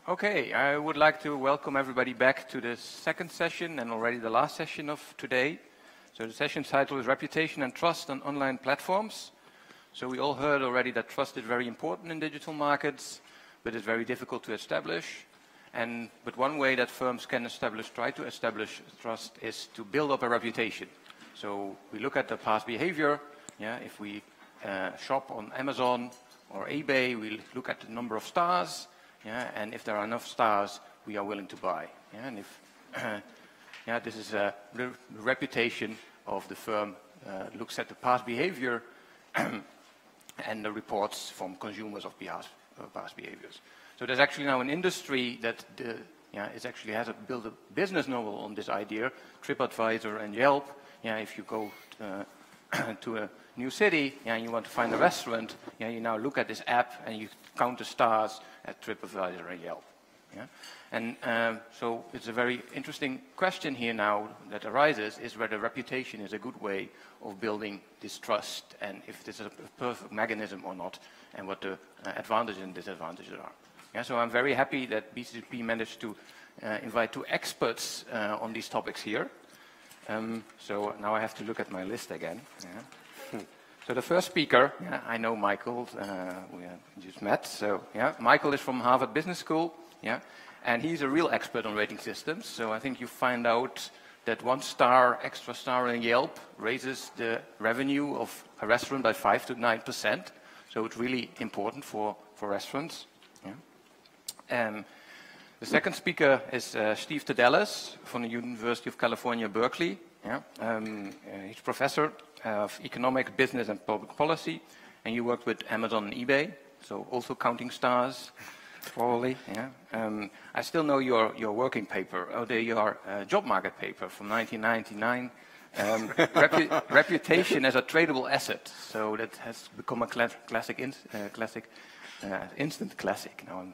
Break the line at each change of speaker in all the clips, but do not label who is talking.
Okay, I would like to welcome everybody back to the second session and already the last session of today. So the session title is Reputation and Trust on Online Platforms. So we all heard already that trust is very important in digital markets, but it's very difficult to establish. But one way that firms can try to establish trust is to build up a reputation. So we look at the past behavior. Yeah, if we shop on Amazon or eBay, we look at the number of stars. Yeah, and if there are enough stars, we are willing to buy. Yeah, and if this is the reputation of the firm looks at the past behavior and the reports from consumers of past behaviors. So there's actually now an industry that has built a business model on this idea. TripAdvisor and Yelp. Yeah, if you go to a new city and you want to find a restaurant, you now look at this app and you count the stars at TripAdvisor and Yelp. Yeah? And so it's a very interesting question here now that arises, is whether reputation is a good way of building this trust, and if this is a perfect mechanism or not, and what the advantages and disadvantages are. Yeah, so I'm very happy that BCCP managed to invite two experts on these topics here. So now I have to look at my list again. Yeah. So the first speaker, I know Michael, we just met. So Michael is from Harvard Business School, and he's a real expert on rating systems. So I think you find out that 1 star, extra star in Yelp raises the revenue of a restaurant by 5 to 9%. So it's really important for restaurants. Yeah. The second speaker is Steve Tadelis from the University of California, Berkeley. Yeah. He's professor of economics, business, and public policy, and you worked with Amazon and eBay, so also counting stars, probably. Yeah. I still know your working paper, your job market paper from 1999. Reputation as a tradable asset, so that has become a instant classic now.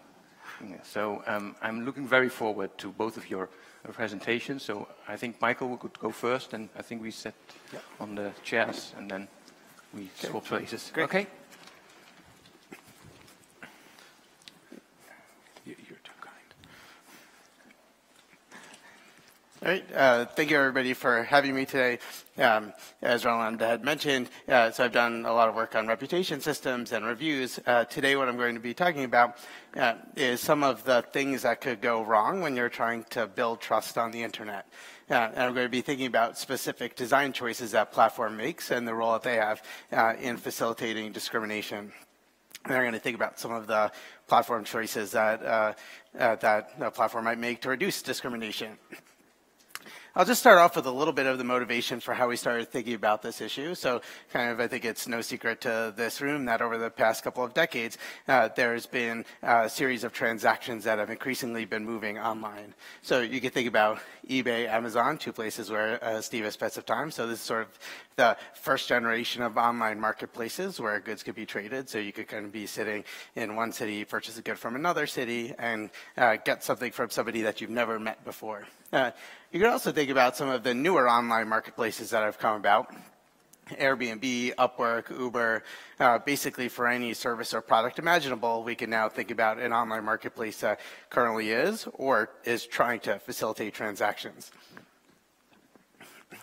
So I'm looking very forward to both of your presentations. So I think Michael could go first, and I think we sit on the chairs, and then we swap places.
Great.
Okay. You're too kind.
All right. Thank you, everybody, for having me today. As Roland had mentioned, so I've done a lot of work on reputation systems and reviews. Today, what I'm going to be talking about is some of the things that could go wrong when you're trying to build trust on the internet. And I'm going to be thinking about specific design choices that platform makes and the role that they have in facilitating discrimination. And I'm going to think about some of the platform choices that a platform might make to reduce discrimination. I'll just start off with a little bit of the motivation for how we started thinking about this issue. So I think it's no secret to this room that over the past couple of decades, there's been a series of transactions that have increasingly been moving online. So you can think about eBay, Amazon, 2 places where Steve has spent some time. So this is sort of the first generation of online marketplaces where goods could be traded. So you could kind of be sitting in one city, purchase a good from another city, and get something from somebody that you've never met before. You can also think about some of the newer online marketplaces that have come about. Airbnb, Upwork, Uber, basically for any service or product imaginable, we can now think about an online marketplace that currently is or is trying to facilitate transactions.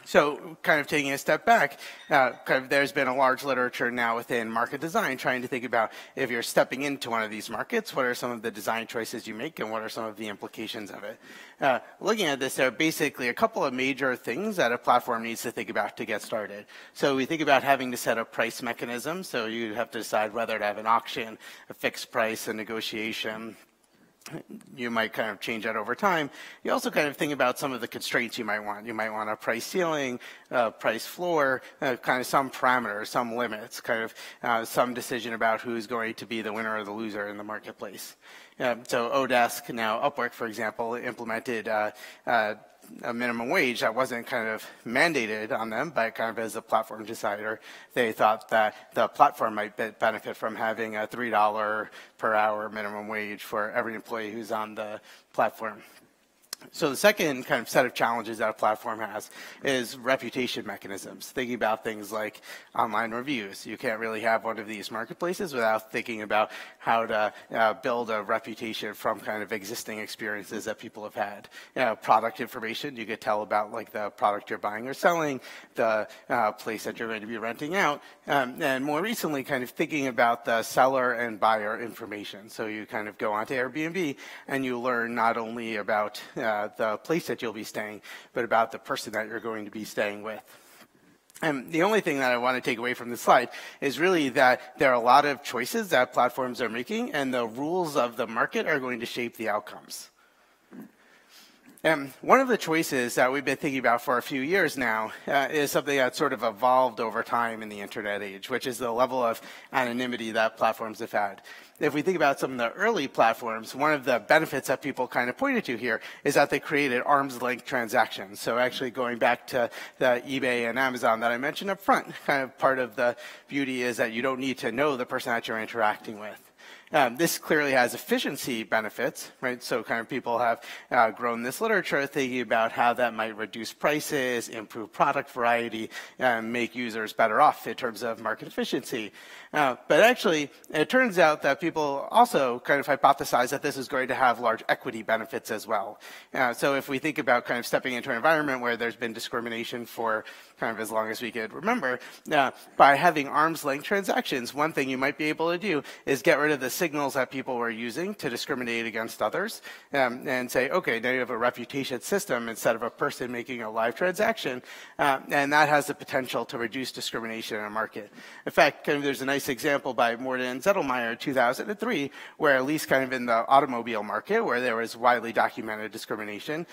So kind of taking a step back, there's been a large literature now within market design trying to think about if you're stepping into one of these markets, what are some of the design choices you make and what are some of the implications of it. Looking at this, there are basically a couple of major things that a platform needs to think about to get started. So we think about having to set a price mechanism. So you have to decide whether to have an auction, a fixed price, a negotiation. You might kind of change that over time. You also kind of think about some of the constraints you might want. You might want a price ceiling, price floor, kind of some parameters, some limits, kind of some decision about who's going to be the winner or the loser in the marketplace. So Odesk, now Upwork, for example, implemented a minimum wage that wasn't kind of mandated on them, but kind of as a platform decider, they thought that the platform might benefit from having a $3 per hour minimum wage for every employee who's on the platform. So the second kind of set of challenges that a platform has is reputation mechanisms, thinking about things like online reviews. You can't really have one of these marketplaces without thinking about how to build a reputation from kind of existing experiences that people have had. Product information, you could tell about like the product you're buying or selling, the place that you're going to be renting out, and more recently kind of thinking about the seller and buyer information. So you kind of go onto Airbnb and you learn not only about the place that you'll be staying, but about the person that you're going to be staying with. And the only thing that I want to take away from this slide is really that there are a lot of choices that platforms are making, and the rules of the market are going to shape the outcomes. And one of the choices that we've been thinking about for a few years now is something that's sort of evolved over time in the internet age, which is the level of anonymity that platforms have had. If we think about some of the early platforms, one of the benefits that people kind of pointed to here is that they created arm's length transactions. So actually going back to the eBay and Amazon that I mentioned up front, kind of part of the beauty is that you don't need to know the person that you're interacting with. This clearly has efficiency benefits, right? So kind of people have grown this literature thinking about how that might reduce prices, improve product variety, and make users better off in terms of market efficiency. But actually, it turns out that people also kind of hypothesize that this is going to have large equity benefits as well. So if we think about kind of stepping into an environment where there's been discrimination for kind of as long as we could remember, by having arm's length transactions, one thing you might be able to do is get rid of the signals that people were using to discriminate against others, and say, okay, now you have a reputation system instead of a person making a live transaction, and that has the potential to reduce discrimination in a market. In fact, kind of there's a nice example by Morten Zettelmeyer in 2003, where at least kind of in the automobile market, where there was widely documented discrimination,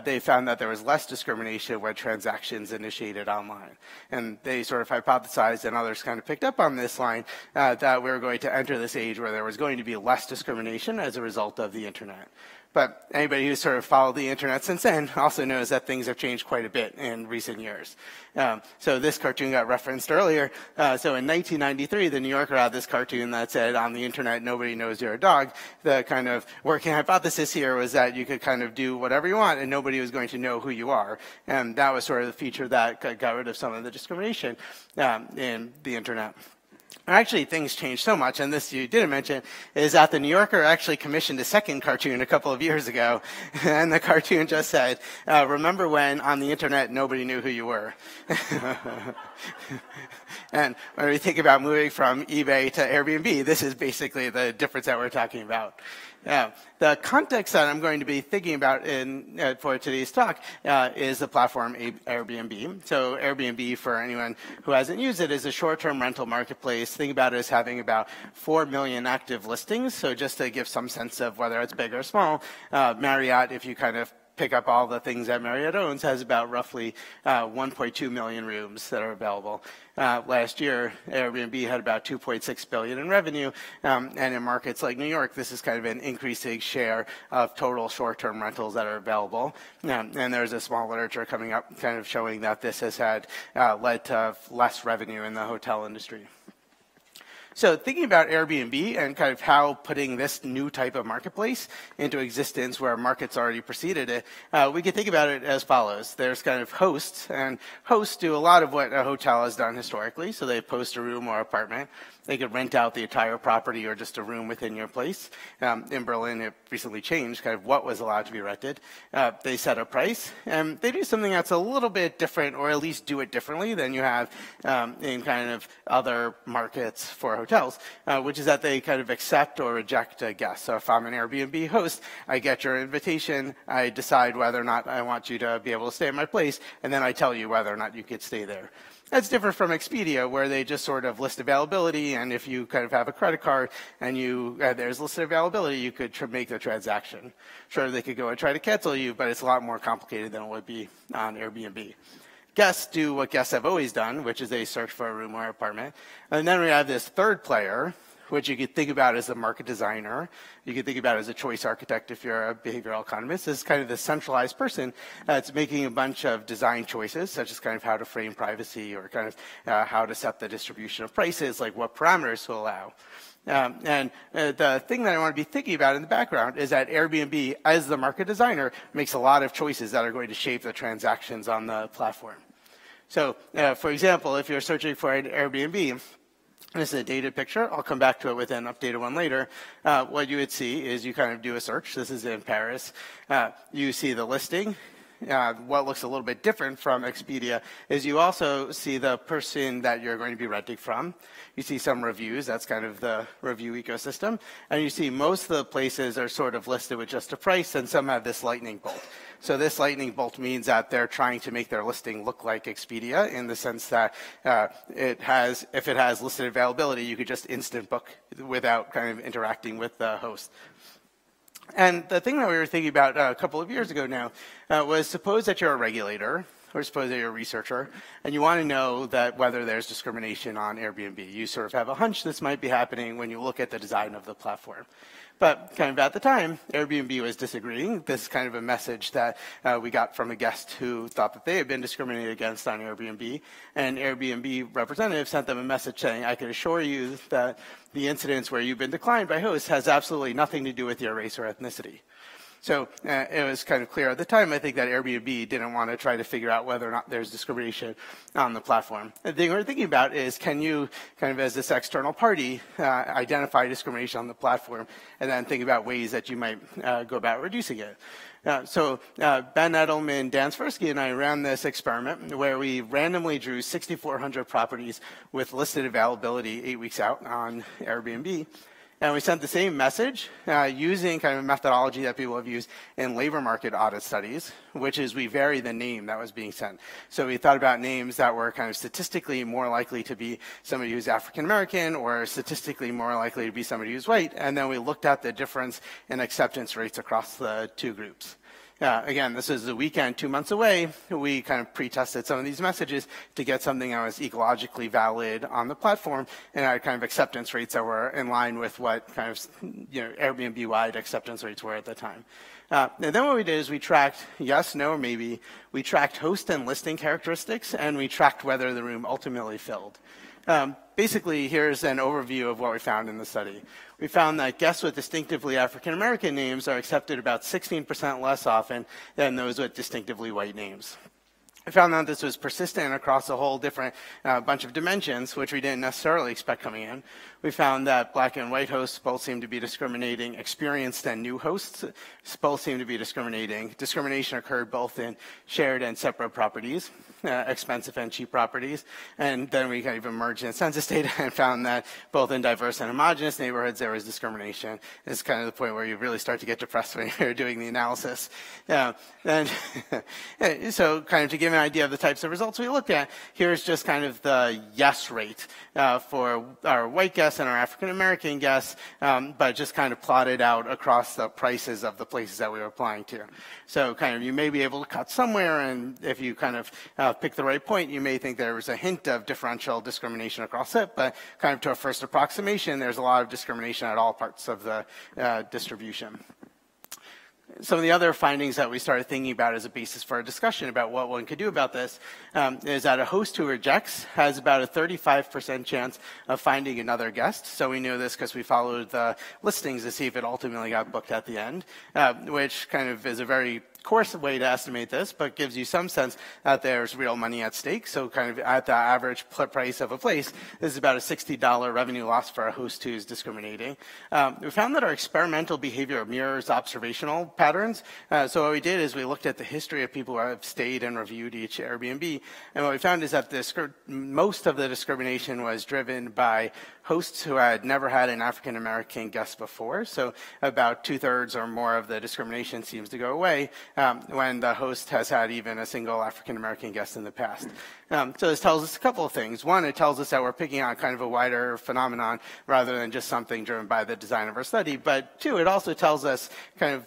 they found that there was less discrimination when transactions initiated online. And they sort of hypothesized, and others kind of picked up on this line, that we were going to enter this age where there was going to be less discrimination as a result of the internet. But anybody who's sort of followed the internet since then also knows that things have changed quite a bit in recent years. So this cartoon got referenced earlier. So in 1993, the New Yorker had this cartoon that said, on the internet, nobody knows you're a dog. The kind of working hypothesis here was that you could kind of do whatever you want and nobody was going to know who you are. And that was sort of the feature that got rid of some of the discrimination in the internet. Actually, things changed so much, and this you didn't mention, is that the New Yorker actually commissioned a second cartoon a couple of years ago, and the cartoon just said, remember when on the internet nobody knew who you were? And when we think about moving from eBay to Airbnb, this is basically the difference that we're talking about. The context that I'm going to be thinking about for today's talk is the platform Airbnb. So Airbnb, for anyone who hasn't used it, is a short-term rental marketplace. Think about it as having about 4 million active listings. So just to give some sense of whether it's big or small, Marriott, if you kind of pick up all the things that Marriott owns, has about roughly 1.2 million rooms that are available. Last year, Airbnb had about $2.6 billion in revenue, and in markets like New York, this is kind of an increasing share of total short-term rentals that are available. And there's a small literature coming up kind of showing that this has had led to less revenue in the hotel industry. So thinking about Airbnb and kind of how putting this new type of marketplace into existence where markets already preceded it, we can think about it as follows. There's kind of hosts, and hosts do a lot of what a hotel has done historically. So they post a room or apartment. They could rent out the entire property or just a room within your place. In Berlin, it recently changed kind of what was allowed to be rented. They set a price, and they do something that's a little bit different, or at least do it differently than you have in kind of other markets for hotels, which is that they kind of accept or reject a guest. So if I'm an Airbnb host, I get your invitation, I decide whether or not I want you to be able to stay at my place, and then I tell you whether or not you could stay there. That's different from Expedia, where they just sort of list availability, and if you kind of have a credit card and there's listed availability, you could make the transaction. Sure, they could go and try to cancel you, but it's a lot more complicated than it would be on Airbnb. Guests do what guests have always done, which is they search for a room or apartment. And then we have this third player, which you could think about as a market designer. You could think about as a choice architect if you're a behavioral economist, as kind of the centralized person that's making a bunch of design choices, such as kind of how to frame privacy or kind of how to set the distribution of prices, like what parameters to allow. The thing that I want to be thinking about in the background is that Airbnb, as the market designer, makes a lot of choices that are going to shape the transactions on the platform. So, for example, if you're searching for an Airbnb, this is a dated picture. I'll come back to it with an updated one later. What you would see is you kind of do a search. This is in Paris. You see the listing. What looks a little bit different from Expedia is you also see the person that you're going to be renting from. You see some reviews. That's kind of the review ecosystem. And you see most of the places are sort of listed with just a price, and some have this lightning bolt. So this lightning bolt means that they're trying to make their listing look like Expedia in the sense that if it has listed availability, you could just instant book without kind of interacting with the host. And the thing that we were thinking about a couple of years ago now was suppose that you're a regulator, or suppose that you're a researcher, and you want to know that whether there's discrimination on Airbnb. You sort of have a hunch this might be happening when you look at the design of the platform. But kind of at the time, Airbnb was disagreeing. This is kind of a message that we got from a guest who thought that they had been discriminated against on Airbnb. And Airbnb representative sent them a message saying, I can assure you that the incidents where you've been declined by hosts has absolutely nothing to do with your race or ethnicity. So it was kind of clear at the time, I think, that Airbnb didn't want to try to figure out whether or not there's discrimination on the platform. The thing we're thinking about is, can you, kind of as this external party, identify discrimination on the platform and then think about ways that you might go about reducing it? Ben Edelman, Dan Swirsky, and I ran this experiment where we randomly drew 6,400 properties with listed availability 8 weeks out on Airbnb. And we sent the same message using kind of a methodology that people have used in labor market audit studies, which is we vary the name that was being sent. So we thought about names that were kind of statistically more likely to be somebody who's African American or statistically more likely to be somebody who's white. And then we looked at the difference in acceptance rates across the two groups. Again, this is a weekend 2 months away. We kind of pre-tested some of these messages to get something that was ecologically valid on the platform and had kind of acceptance rates that were in line with what kind of Airbnb-wide acceptance rates were at the time. And then what we did is we tracked yes, no, or maybe. We tracked host and listing characteristics, and we tracked whether the room ultimately filled. Basically, here's an overview of what we found in the study. We found that guests with distinctively African-American names are accepted about 16% less often than those with distinctively white names. I found out this was persistent across a whole different bunch of dimensions, which we didn't necessarily expect coming in. We found that black and white hosts both seem to be discriminating. Experienced and new hosts both seem to be discriminating. Discrimination occurred both in shared and separate properties, expensive and cheap properties. And then we kind of emerged in census data and found that both in diverse and homogeneous neighborhoods, there was discrimination. It's kind of the point where you really start to get depressed when you're doing the analysis. And so kind of to give an idea of the types of results we looked at, here's just kind of the yes rate for our white guests and our African-American guests, but just kind of plotted out across the prices of the places that we were applying to. So kind of you may be able to cut somewhere, and if you kind of pick the right point, you may think there was a hint of differential discrimination across it, but kind of to a first approximation, there's a lot of discrimination at all parts of the distribution. Some of the other findings that we started thinking about as a basis for a discussion about what one could do about this is that a host who rejects has about a 35% chance of finding another guest. So we knew this because we followed the listings to see if it ultimately got booked at the end, which kind of is a very coarse way to estimate this, but gives you some sense that there's real money at stake. So kind of at the average price of a place, this is about a $60 revenue loss for a host who's discriminating. We found that our experimental behavior mirrors observational patterns. So what we did is we looked at the history of people who have stayed and reviewed each Airbnb. And what we found is that most of the discrimination was driven by hosts who had never had an African-American guest before. So about 2/3 or more of the discrimination seems to go away when the host has had even a single African-American guest in the past. So this tells us a couple of things. One, it tells us that we're picking on kind of a wider phenomenon rather than just something driven by the design of our study. But two, it also tells us kind of,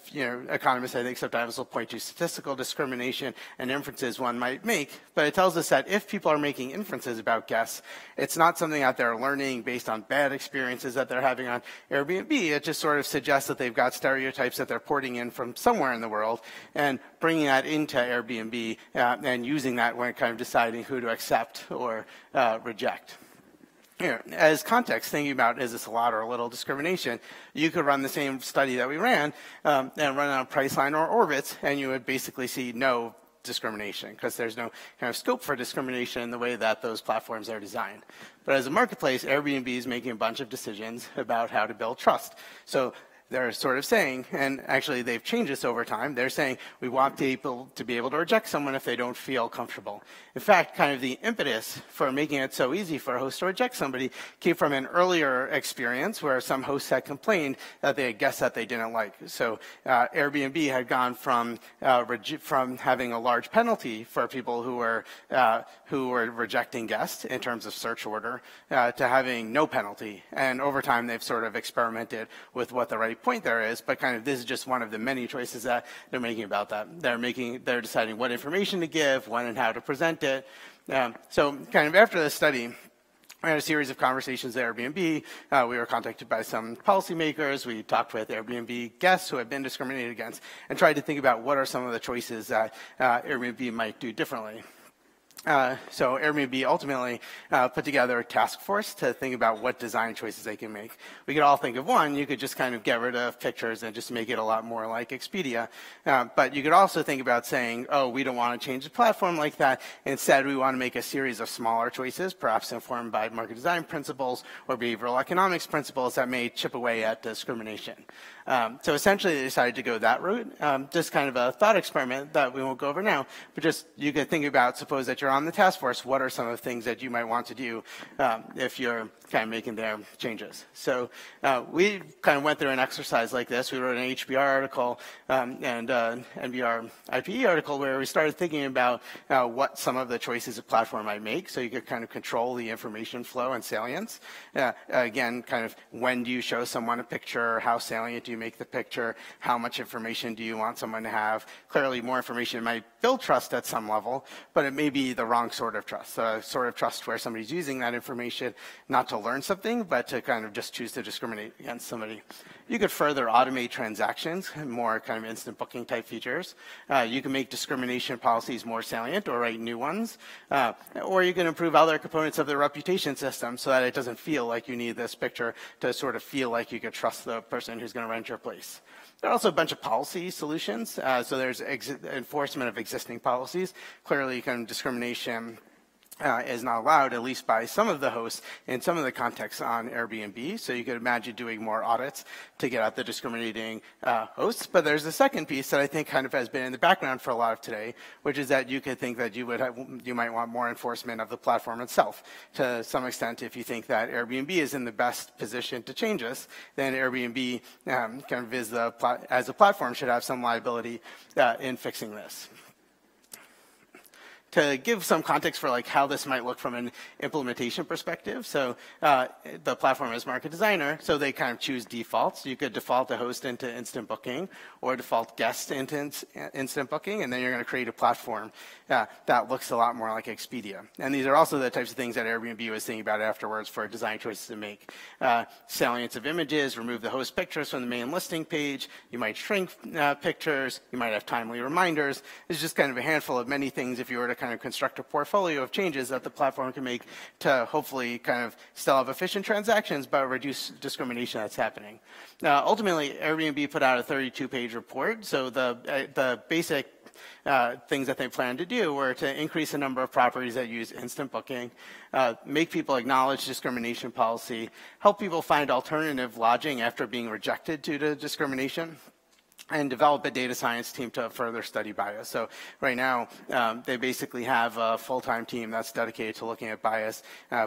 economists, I think, sometimes will point to statistical discrimination and inferences one might make. But it tells us that if people are making inferences about guests, it's not something that they're learning based on bad experiences that they're having on Airbnb. It just sort of suggests that they've got stereotypes that they're porting in from somewhere in the world and bringing that into Airbnb and using that when kind of deciding who to accept or reject. Here, as context, thinking about is this a lot or a little discrimination, you could run the same study that we ran and run on Priceline or Orbitz, and you would basically see no discrimination because there's no kind of scope for discrimination in the way that those platforms are designed. But as a marketplace, Airbnb is making a bunch of decisions about how to build trust. So they're sort of saying, and actually they've changed this over time, they're saying we want people to be able to reject someone if they don't feel comfortable. In fact, kind of the impetus for making it so easy for a host to reject somebody came from an earlier experience where some hosts had complained that they had guests that they didn't like. So Airbnb had gone from having a large penalty for people who were rejecting guests in terms of search order to having no penalty. And over time, they've sort of experimented with what the right point there is, but kind of this is just one of the many choices that they're making about that. They're deciding what information to give, when and how to present it. So kind of after this study, we had a series of conversations at Airbnb. We were contacted by some policymakers. We talked with Airbnb guests who had been discriminated against and tried to think about what are some of the choices that Airbnb might do differently. So Airbnb ultimately put together a task force to think about what design choices they can make. We could all think of one. You could just kind of get rid of pictures and just make it a lot more like Expedia. But you could also think about saying, oh, we don't want to change the platform like that. Instead, we want to make a series of smaller choices, perhaps informed by market design principles or behavioral economics principles that may chip away at discrimination. So essentially, they decided to go that route. Just kind of a thought experiment that we won't go over now, but just you could think about, suppose that you're on the task force, what are some of the things that you might want to do if you're kind of making their changes? So we kind of went through an exercise like this. We wrote an HBR article and NBR IPE article where we started thinking about what some of the choices a platform might make, so you could kind of control the information flow and salience. Again, kind of when do you show someone a picture, how salient do you make the picture, how much information do you want someone to have? Clearly, more information might build trust at some level, but it may be the wrong sort of trust, the sort of trust where somebody's using that information not to learn something, but to kind of just choose to discriminate against somebody. You could further automate transactions, more kind of instant booking type features. You can make discrimination policies more salient or write new ones. Or you can improve other components of the reputation system so that it doesn't feel like you need this picture to sort of feel like you could trust the person who's going to rent your place. There are also a bunch of policy solutions. So there's enforcement of existing policies. Clearly, kind of discrimination is not allowed, at least by some of the hosts in some of the contexts on Airbnb. So you could imagine doing more audits to get out the discriminating hosts. But there's a second piece that I think kind of has been in the background for a lot of today, which is that you could think that you might want more enforcement of the platform itself. To some extent, if you think that Airbnb is in the best position to change this, then Airbnb kind of as a platform should have some liability in fixing this. To give some context for like how this might look from an implementation perspective, so the platform is market designer, so they kind of choose defaults. You could default a host into instant booking or default guest into instant booking, and then you're going to create a platform that looks a lot more like Expedia. And these are also the types of things that Airbnb was thinking about afterwards for design choices to make. Salience of images, remove the host pictures from the main listing page. You might shrink pictures. You might have timely reminders. It's just kind of a handful of many things if you were to kind of construct a portfolio of changes that the platform can make to hopefully kind of still have efficient transactions but reduce discrimination that's happening. Ultimately, Airbnb put out a 32-page report. So the basic things that they plan to do were to increase the number of properties that use instant booking, make people acknowledge discrimination policy, help people find alternative lodging after being rejected due to discrimination, and develop a data science team to further study bias. So right now, they basically have a full-time team that's dedicated to looking at bias,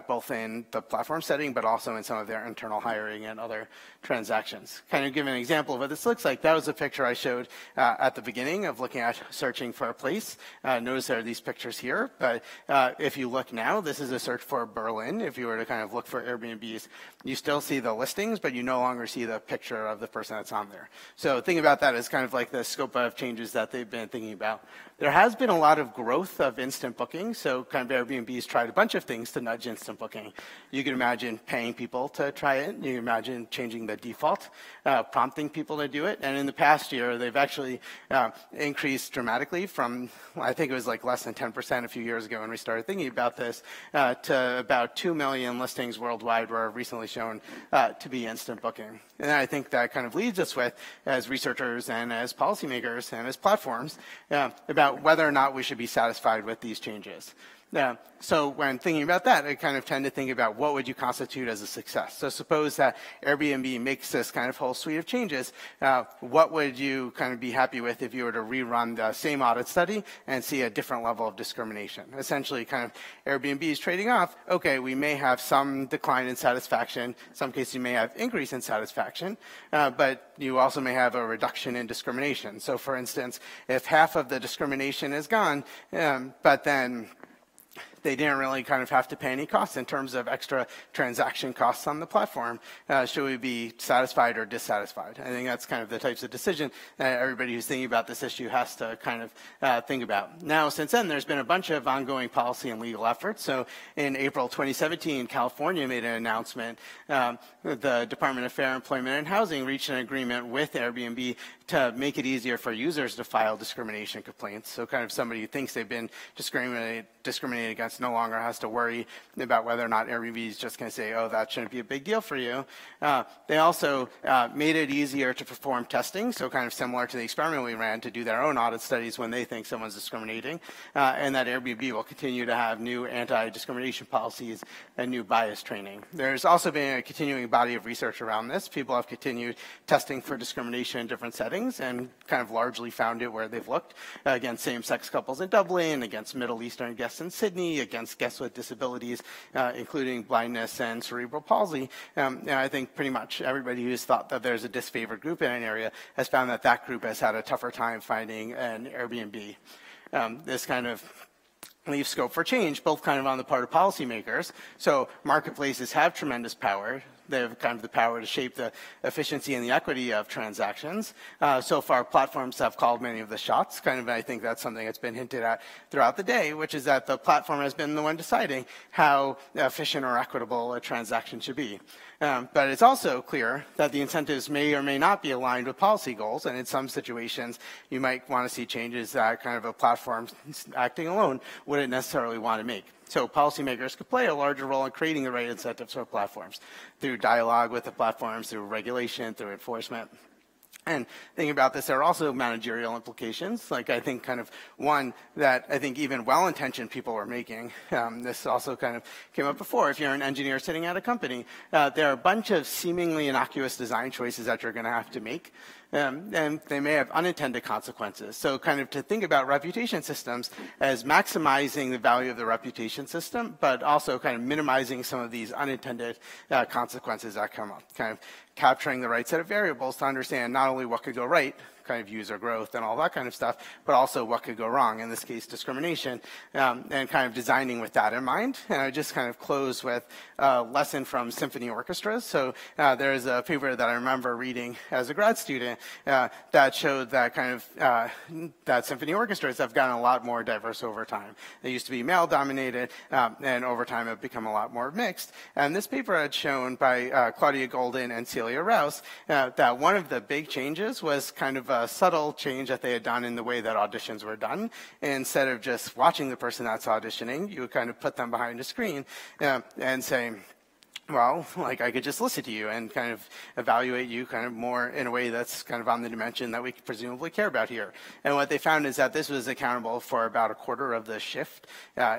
both in the platform setting, but also in some of their internal hiring and other transactions. Kind of give an example of what this looks like. That was a picture I showed at the beginning of looking at searching for a place. Notice there are these pictures here, but if you look now, this is a search for Berlin. If you were to kind of look for Airbnbs, you still see the listings, but you no longer see the picture of the person that's on there. So think about that as kind of like the scope of changes that they've been thinking about. There has been a lot of growth of instant booking, so kind of Airbnb's tried a bunch of things to nudge instant booking. You can imagine paying people to try it. You can imagine changing the default, prompting people to do it. And in the past year, they've actually increased dramatically from, I think it was like less than 10% a few years ago when we started thinking about this, to about 2 million listings worldwide were recently shown to be instant booking. And I think that kind of leads us with, as researchers and as policymakers and as platforms, about whether or not we should be satisfied with these changes. So when thinking about that, I kind of tend to think about what would you constitute as a success. So suppose that Airbnb makes this kind of whole suite of changes. What would you kind of be happy with if you were to rerun the same audit study and see a different level of discrimination? Essentially, kind of Airbnb is trading off, okay, we may have some decline in satisfaction. In some cases, you may have increase in satisfaction, but you also may have a reduction in discrimination. So for instance, if half of the discrimination is gone, but then they didn't really kind of have to pay any costs in terms of extra transaction costs on the platform. Should we be satisfied or dissatisfied? I think that's kind of the types of decision that everybody who's thinking about this issue has to kind of think about. Now, since then, there's been a bunch of ongoing policy and legal efforts. So in April 2017, California made an announcement. The Department of Fair Employment and Housing reached an agreement with Airbnb to make it easier for users to file discrimination complaints. So kind of somebody who thinks they've been discriminated against no longer has to worry about whether or not Airbnb is just going to say, oh, that shouldn't be a big deal for you. They also made it easier to perform testing, so kind of similar to the experiment we ran to do their own audit studies when they think someone's discriminating, and that Airbnb will continue to have new anti-discrimination policies and new bias training. There's also been a continuing body of research around this. People have continued testing for discrimination in different settings and kind of largely found it where they've looked, against same-sex couples in Dublin, against Middle Eastern guests in Sydney, against guests with disabilities, including blindness and cerebral palsy. And I think pretty much everybody who's thought that there's a disfavored group in an area has found that that group has had a tougher time finding an Airbnb. This kind of leaves scope for change, both kind of on the part of policymakers. So marketplaces have tremendous power. They have kind of the power to shape the efficiency and the equity of transactions. So far, platforms have called many of the shots. Kind of, I think that's something that's been hinted at throughout the day, which is that the platform has been the one deciding how efficient or equitable a transaction should be. But it's also clear that the incentives may or may not be aligned with policy goals, and in some situations, you might want to see changes that kind of a platform acting alone wouldn't necessarily want to make. So policymakers could play a larger role in creating the right incentives for platforms through dialogue with the platforms, through regulation, through enforcement. And thinking about this, there are also managerial implications. Like I think kind of one that I think even well-intentioned people are making. This also kind of came up before. If you're an engineer sitting at a company, there are a bunch of seemingly innocuous design choices that you're going to have to make. And they may have unintended consequences. So kind of to think about reputation systems as maximizing the value of the reputation system, but also kind of minimizing some of these unintended consequences that come up. Kind of capturing the right set of variables to understand not only what could go right, kind of user growth and all that kind of stuff, but also what could go wrong, in this case discrimination, and kind of designing with that in mind. And I just kind of close with a lesson from symphony orchestras. So there's a paper that I remember reading as a grad student that showed that kind of that symphony orchestras have gotten a lot more diverse over time. They used to be male-dominated, and over time have become a lot more mixed. And this paper had shown by Claudia Golden and Celia Rouse that one of the big changes was kind of a subtle change that they had done in the way that auditions were done. Instead of just watching the person that's auditioning, you would kind of put them behind a screen and say, well, like I could just listen to you and kind of evaluate you kind of more in a way that's kind of on the dimension that we presumably care about here. And what they found is that this was accountable for about a quarter of the shift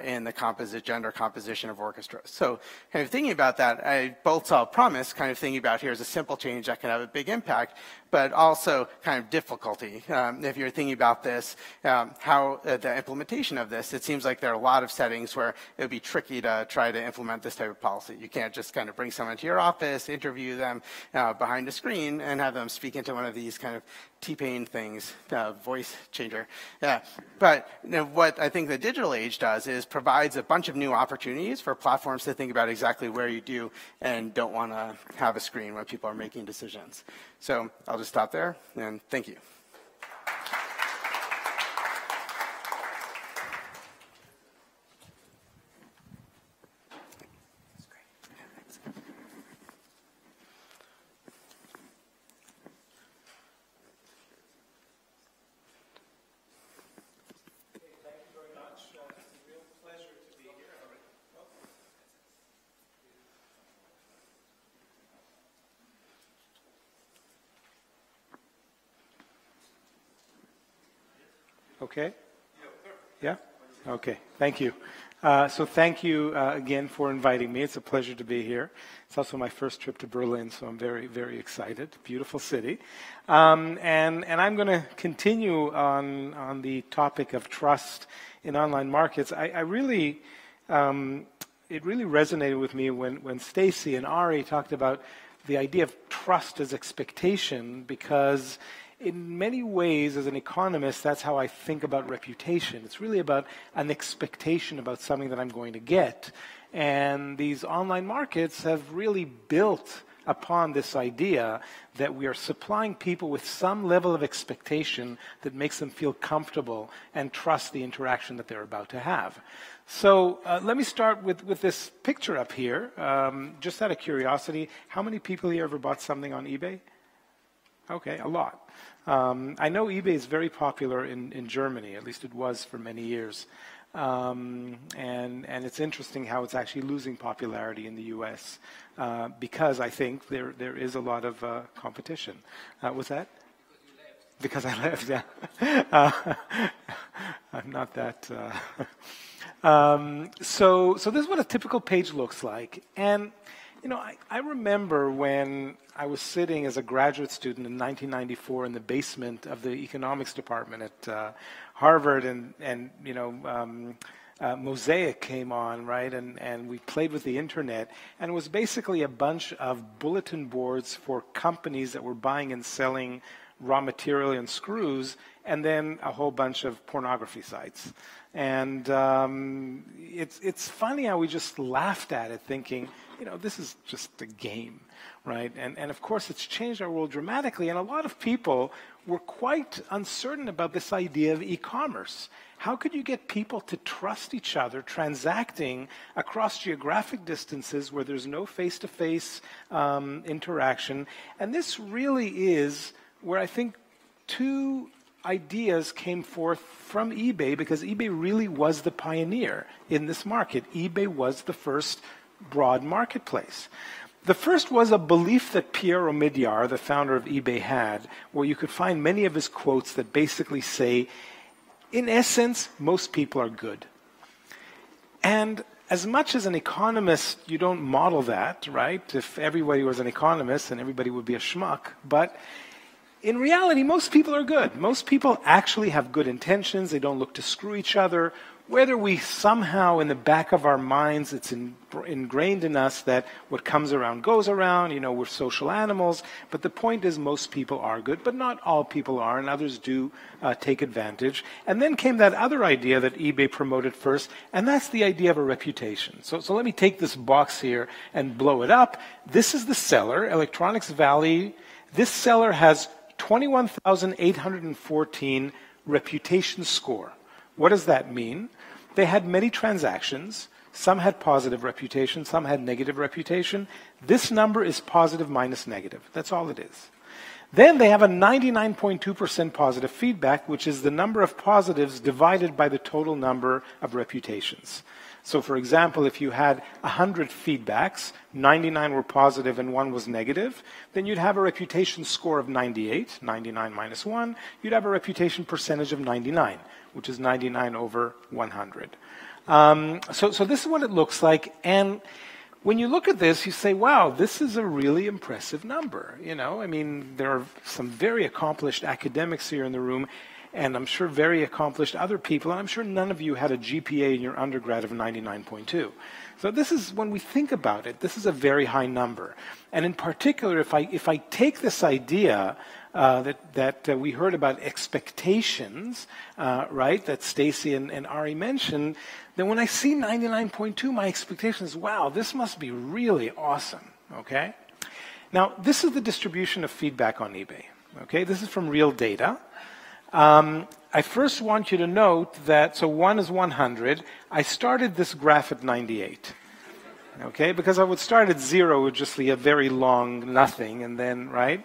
in the gender composition of orchestras. So kind of thinking about that, I both saw promise, kind of thinking about here as a simple change that can have a big impact, but also kind of difficulty. If you're thinking about this, how the implementation of this, it seems like there are a lot of settings where it would be tricky to try to implement this type of policy. You can't just kind of bring someone to your office, interview them behind a screen, and have them speak into one of these kind of T-Pain things, voice changer. But what I think the digital age does is provides a bunch of new opportunities for platforms to think about exactly where you do and don't want to have a screen when people are making decisions. So I'll just stop there, and thank you.
Okay? Yeah? Okay, thank you. So thank you again for inviting me. It's a pleasure to be here. It's also my first trip to Berlin, so I'm very, very excited. Beautiful city. And I'm going to continue on the topic of trust in online markets. I really, it really resonated with me when Stacy and Ari talked about the idea of trust as expectation, because in many ways, as an economist, that's how I think about reputation. It's really about an expectation about something that I'm going to get. And these online markets have really built upon this idea that we are supplying people with some level of expectation that makes them feel comfortable and trust the interaction that they're about to have. So let me start with this picture up here. Just out of curiosity, how many people here ever bought something on eBay? Okay, a lot. I know eBay is very popular in Germany, at least it was for many years. And it's interesting how it's actually losing popularity in the US because I think there is a lot of competition. Was that? Because I left, yeah. I'm not that. So this is what a typical page looks like. And you know, I remember when I was sitting as a graduate student in 1994 in the basement of the economics department at Harvard, and you know, Mosaic came on, right? And we played with the internet, and it was basically a bunch of bulletin boards for companies that were buying and selling raw material and screws, and then a whole bunch of pornography sites. And it's funny how we just laughed at it, thinking, you know, this is just a game, right? And of course, it's changed our world dramatically. And a lot of people were quite uncertain about this idea of e-commerce. How could you get people to trust each other transacting across geographic distances where there's no face-to-face interaction? And this really is where I think two ideas came forth from eBay, because eBay really was the pioneer in this market. eBay was the first broad marketplace. The first was a belief that Pierre Omidyar, the founder of eBay, had, where you could find many of his quotes that basically say, in essence, most people are good. And as much as an economist, you don't model that, right? If everybody was an economist, then everybody would be a schmuck. But in reality, most people are good. Most people actually have good intentions. They don't look to screw each other. Whether we somehow, in the back of our minds, it's ingrained in us that what comes around goes around, you know, we're social animals. But the point is, most people are good, but not all people are, and others do take advantage. And then came that other idea that eBay promoted first, and that's the idea of a reputation. So let me take this box here and blow it up. This is the seller, Electronics Valley. This seller has 21,814 reputation score. What does that mean? They had many transactions. Some had positive reputation, some had negative reputation. This number is positive minus negative. That's all it is. Then they have a 99.2% positive feedback, which is the number of positives divided by the total number of reputations. So for example, if you had 100 feedbacks, 99 were positive and 1 was negative, then you'd have a reputation score of 98, 99 minus 1. You'd have a reputation percentage of 99, which is 99 over 100. So this is what it looks like. And when you look at this, you say, wow, this is a really impressive number. You know, I mean, there are some very accomplished academics here in the room, and I'm sure very accomplished other people, and I'm sure none of you had a GPA in your undergrad of 99.2. So this is, when we think about it, this is a very high number. And in particular, if I take this idea that we heard about expectations, right, that Stacy and Ari mentioned, then when I see 99.2, my expectation is, wow, this must be really awesome, okay? Now, this is the distribution of feedback on eBay, okay? This is from real data. I first want you to note that, so 1 is 100. I started this graph at 98, okay? Because I would start at 0, it would just be a very long nothing, and then, right?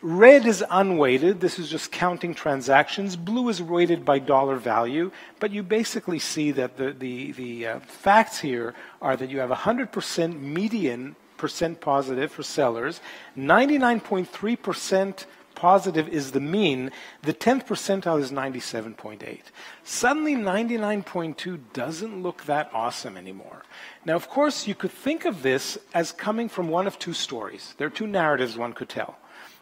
Red is unweighted. This is just counting transactions. Blue is weighted by dollar value, but you basically see that the facts here are that you have 100% median percent positive for sellers, 99.3% positive is the mean. The 10th percentile is 97.8. Suddenly 99.2 doesn't look that awesome anymore. Now, of course, you could think of this as coming from one of two stories. There are two narratives one could tell.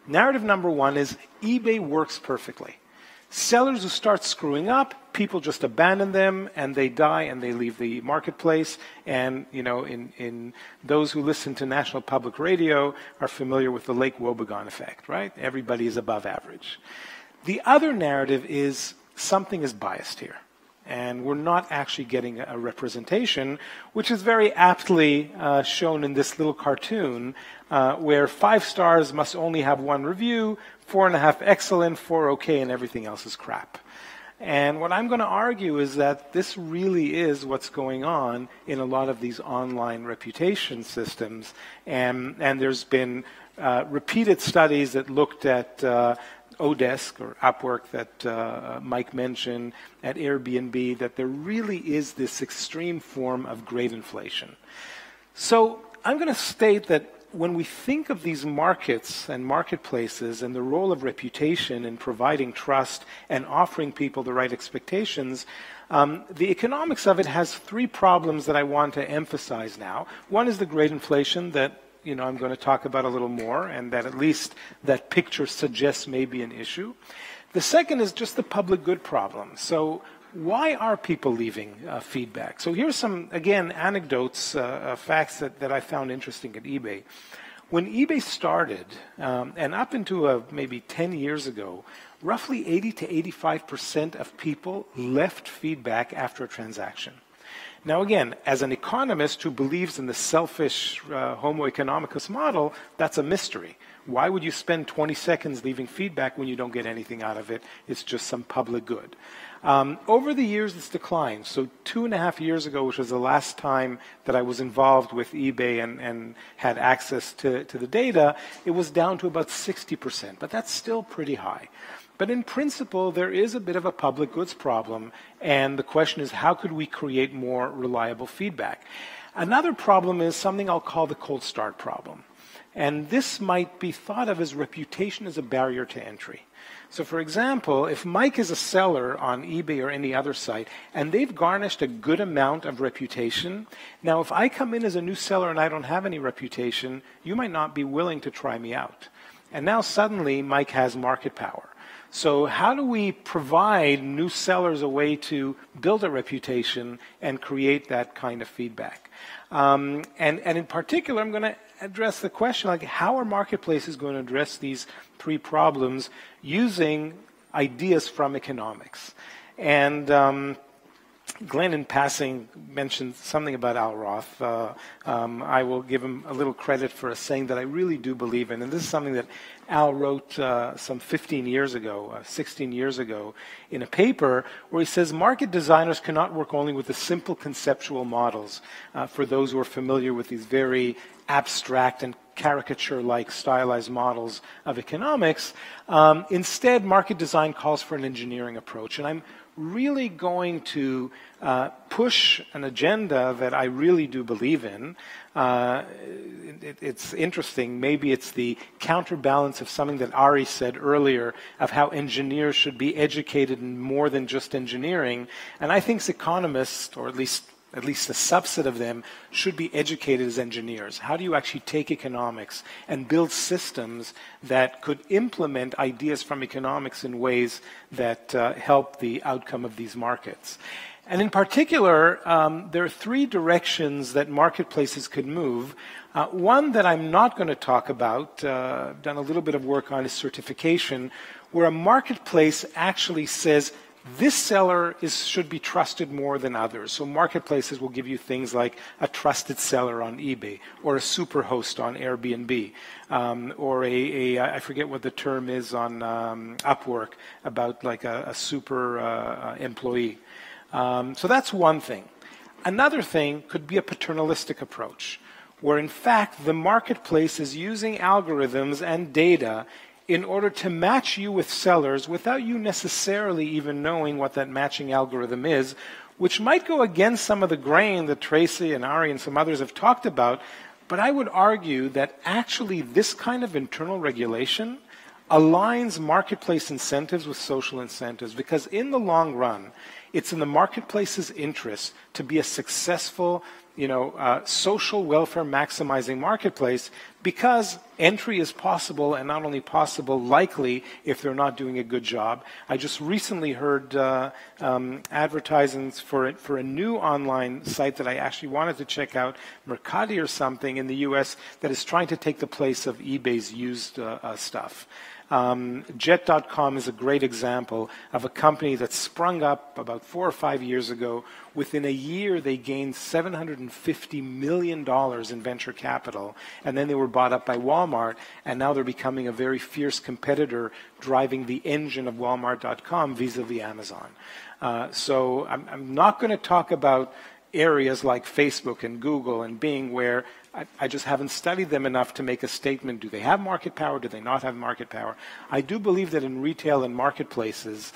Narrative number one is eBay works perfectly. Sellers who start screwing up, people just abandon them and they die and they leave the marketplace. And, you know, in those who listen to National Public Radio are familiar with the Lake Wobegon effect, right? Everybody is above average. The other narrative is something is biased here. And we're not actually getting a representation, which is very aptly shown in this little cartoon, where 5 stars must only have 1 review, 4.5 excellent, 4 okay, and everything else is crap. And what I'm going to argue is that this really is what's going on in a lot of these online reputation systems. And there's been repeated studies that looked at Odesk or Upwork that Mike mentioned, at Airbnb, that there really is this extreme form of grade inflation. So I'm going to state that when we think of these markets and marketplaces and the role of reputation in providing trust and offering people the right expectations, the economics of it has 3 problems that I want to emphasize now. One is the grade inflation that I'm going to talk about a little more, and that at least that picture suggests may be an issue. The second is just the public good problem. So why are people leaving feedback? So here's some, again, anecdotes, facts that I found interesting at eBay. When eBay started, and up into maybe 10 years ago, roughly 80 to 85% of people left feedback after a transaction. Now, again, as an economist who believes in the selfish Homo economicus model, that's a mystery. Why would you spend 20 seconds leaving feedback when you don't get anything out of it? It's just some public good. Over the years, it's declined. So 2.5 years ago, which was the last time that I was involved with eBay and had access to the data, it was down to about 60%, but that's still pretty high. But in principle, there is a bit of a public goods problem, and the question is, how could we create more reliable feedback? Another problem is something I'll call the cold start problem. And this might be thought of as reputation as a barrier to entry. So for example, if Mike is a seller on eBay or any other site, and they've garnished a good amount of reputation, now if I come in as a new seller and I don't have any reputation, you might not be willing to try me out. And now suddenly Mike has market power. So how do we provide new sellers a way to build a reputation and create that kind of feedback? And in particular, I'm going to address the question, like, how are marketplaces going to address these 3 problems using ideas from economics? And Glenn, in passing, mentioned something about Al Roth. I will give him a little credit for saying that I really do believe in, and this is something that Al wrote some 15 years ago, 16 years ago, in a paper where he says market designers cannot work only with the simple conceptual models. For those who are familiar with these very abstract and caricature-like stylized models of economics, instead market design calls for an engineering approach. And I'm really going to push an agenda that I really do believe in. It's interesting. Maybe it's the counterbalance of something that Ari said earlier of how engineers should be educated in more than just engineering. And I think economists, or at least a subset of them, should be educated as engineers. How do you actually take economics and build systems that could implement ideas from economics in ways that help the outcome of these markets? And in particular, there are three directions that marketplaces could move. One that I'm not going to talk about, I've done a little bit of work on, is certification, where a marketplace actually says, this seller should be trusted more than others. So marketplaces will give you things like a trusted seller on eBay, or a superhost on Airbnb, or I forget what the term is on Upwork, about like a super employee. So that's one thing. Another thing could be a paternalistic approach, where in fact the marketplace is using algorithms and data in order to match you with sellers without you necessarily even knowing what that matching algorithm is, which might go against some of the grain that Tracy and Ari and some others have talked about. But I would argue that actually this kind of internal regulation aligns marketplace incentives with social incentives, because in the long run, it's in the marketplace's interest to be a successful, social welfare maximizing marketplace, because entry is possible, and not only possible, likely, if they're not doing a good job. I just recently heard advertisements for a new online site that I actually wanted to check out, Mercati or something in the US, that is trying to take the place of eBay's used stuff. Jet.com is a great example of a company that sprung up about 4 or 5 years ago. Within a year, they gained $750 million in venture capital, and then they were bought up by Walmart, and now they're becoming a very fierce competitor, driving the engine of Walmart.com vis-a-vis Amazon. So I'm not going to talk about areas like Facebook and Google and Bing, where I just haven't studied them enough to make a statement. Do they have market power? Do they not have market power? I do believe that in retail and marketplaces,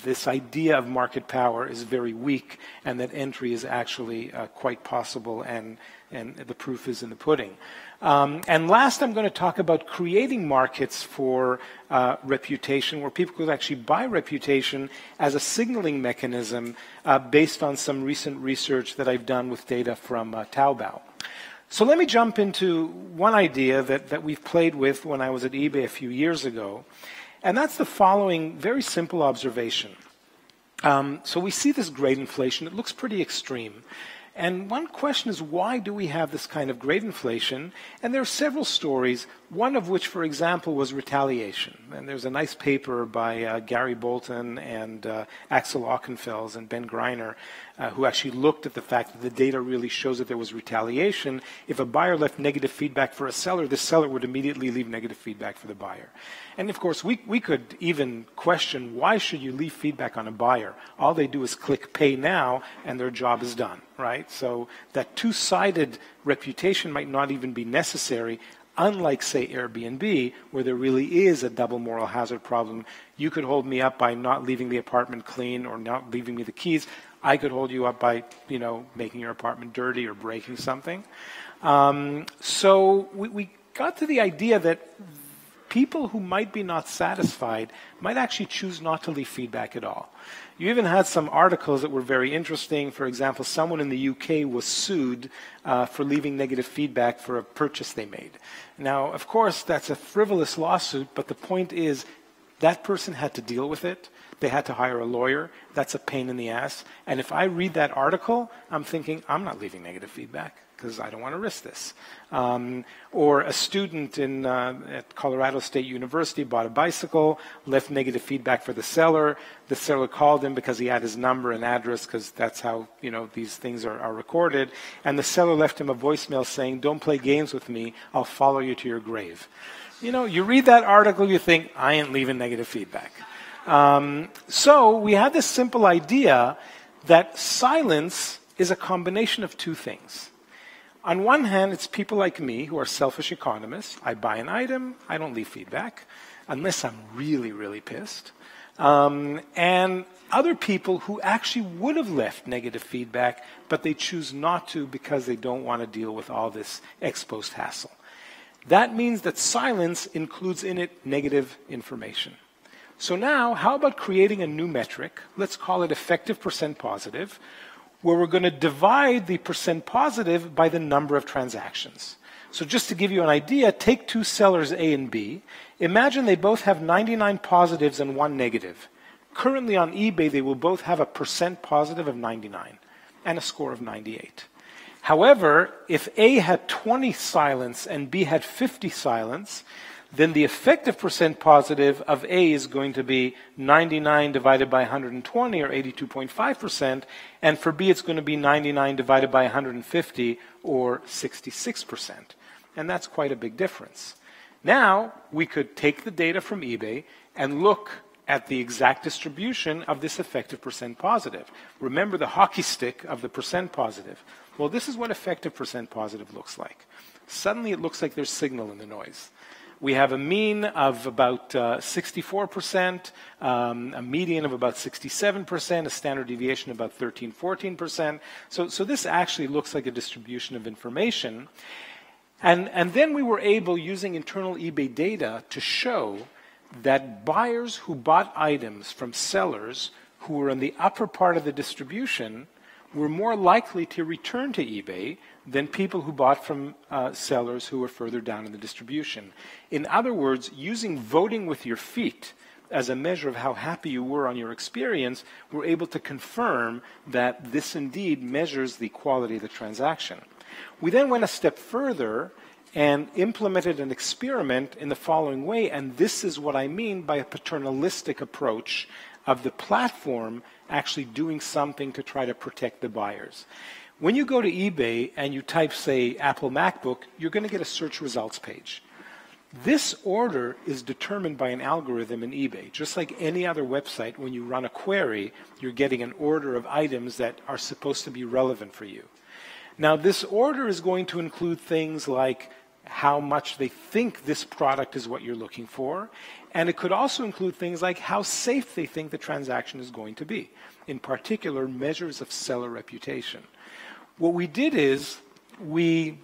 this idea of market power is very weak, and that entry is actually quite possible, and the proof is in the pudding. And last, I'm going to talk about creating markets for reputation, where people could actually buy reputation as a signaling mechanism based on some recent research that I've done with data from Taobao. So let me jump into one idea that we've played with when I was at eBay a few years ago, and that's the following very simple observation. So we see this great inflation. It looks pretty extreme. And one question is, why do we have this kind of great inflation? And there are several stories, one of which, for example, was Retaliation. And there's a nice paper by Gary Bolton and Axel Ockenfels and Ben Greiner, who actually looked at the fact that the data really shows that there was retaliation. If a buyer left negative feedback for a seller, the seller would immediately leave negative feedback for the buyer. And of course, we could even question, why should you leave feedback on a buyer? All they do is click pay now, and their job is done, right? So that two-sided reputation might not even be necessary, unlike, say, Airbnb, where there really is a double moral hazard problem. You could hold me up by not leaving the apartment clean or not leaving me the keys. I could hold you up by, making your apartment dirty or breaking something. So we got to the idea that people who might be not satisfied might actually choose not to leave feedback at all. You even had some articles that were very interesting. For example, someone in the UK was sued for leaving negative feedback for a purchase they made. Now, of course, that's a frivolous lawsuit, but the point is that person had to deal with it. They had to hire a lawyer. That's a pain in the ass. And if I read that article, I'm thinking, I'm not leaving negative feedback because I don't want to risk this. Or a student at Colorado State University bought a bicycle, left negative feedback for the seller. The seller called him because he had his number and address, because that's how these things are recorded. And the seller left him a voicemail saying, "Don't play games with me. I'll follow you to your grave." You read that article, you think, I ain't leaving negative feedback. So we had this simple idea that silence is a combination of two things. On one hand, it's people like me who are selfish economists. I buy an item, I don't leave feedback, unless I'm really, really pissed. and other people who actually would have left negative feedback, but they choose not to because they don't want to deal with all this ex post hassle. That means that silence includes in it negative information. So now, how about creating a new metric? Let's call it effective percent positive, where we're going to divide the percent positive by the number of transactions. So just to give you an idea, take two sellers A and B. Imagine they both have 99 positives and 1 negative. Currently on eBay, they will both have a percent positive of 99 and a score of 98. However, if A had 20 silence and B had 50 silence, then the effective percent positive of A is going to be 99 divided by 120, or 82.5%, and for B it's going to be 99 divided by 150, or 66%. And that's quite a big difference. Now, we could take the data from eBay and look at the exact distribution of this effective percent positive. Remember the hockey stick of the percent positive. Well, this is what effective percent positive looks like. Suddenly it looks like there's signal in the noise. We have a mean of about 64%, a median of about 67%, a standard deviation of about 13, 14%. So this actually looks like a distribution of information. And then we were able, using internal eBay data, to show that buyers who bought items from sellers who were in the upper part of the distribution were more likely to return to eBay than people who bought from sellers who were further down in the distribution. In other words, using voting with your feet as a measure of how happy you were on your experience, we're able to confirm that this indeed measures the quality of the transaction. We then went a step further and implemented an experiment in the following way, and this is what I mean by a paternalistic approach of the platform actually doing something to try to protect the buyers. When you go to eBay and you type, say, Apple MacBook, you're going to get a search results page. This order is determined by an algorithm in eBay. Just like any other website, when you run a query, you're getting an order of items that are supposed to be relevant for you. Now, this order is going to include things like how much they think this product is what you're looking for, and it could also include things like how safe they think the transaction is going to be, in particular, measures of seller reputation. What we did is we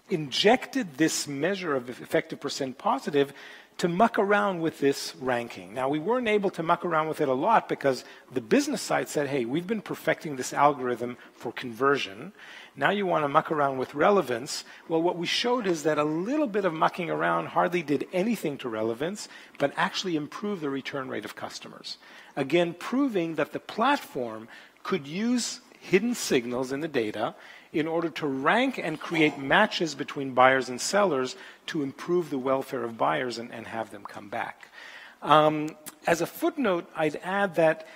injected this measure of effective percent positive to muck around with this ranking. Now, we weren't able to muck around with it a lot because the business side said, hey, we've been perfecting this algorithm for conversion. Now you want to muck around with relevance. Well, what we showed is that a little bit of mucking around hardly did anything to relevance, but actually improved the return rate of customers. Again, proving that the platform could use hidden signals in the data in order to rank and create matches between buyers and sellers to improve the welfare of buyers and have them come back. As a footnote, I'd add that,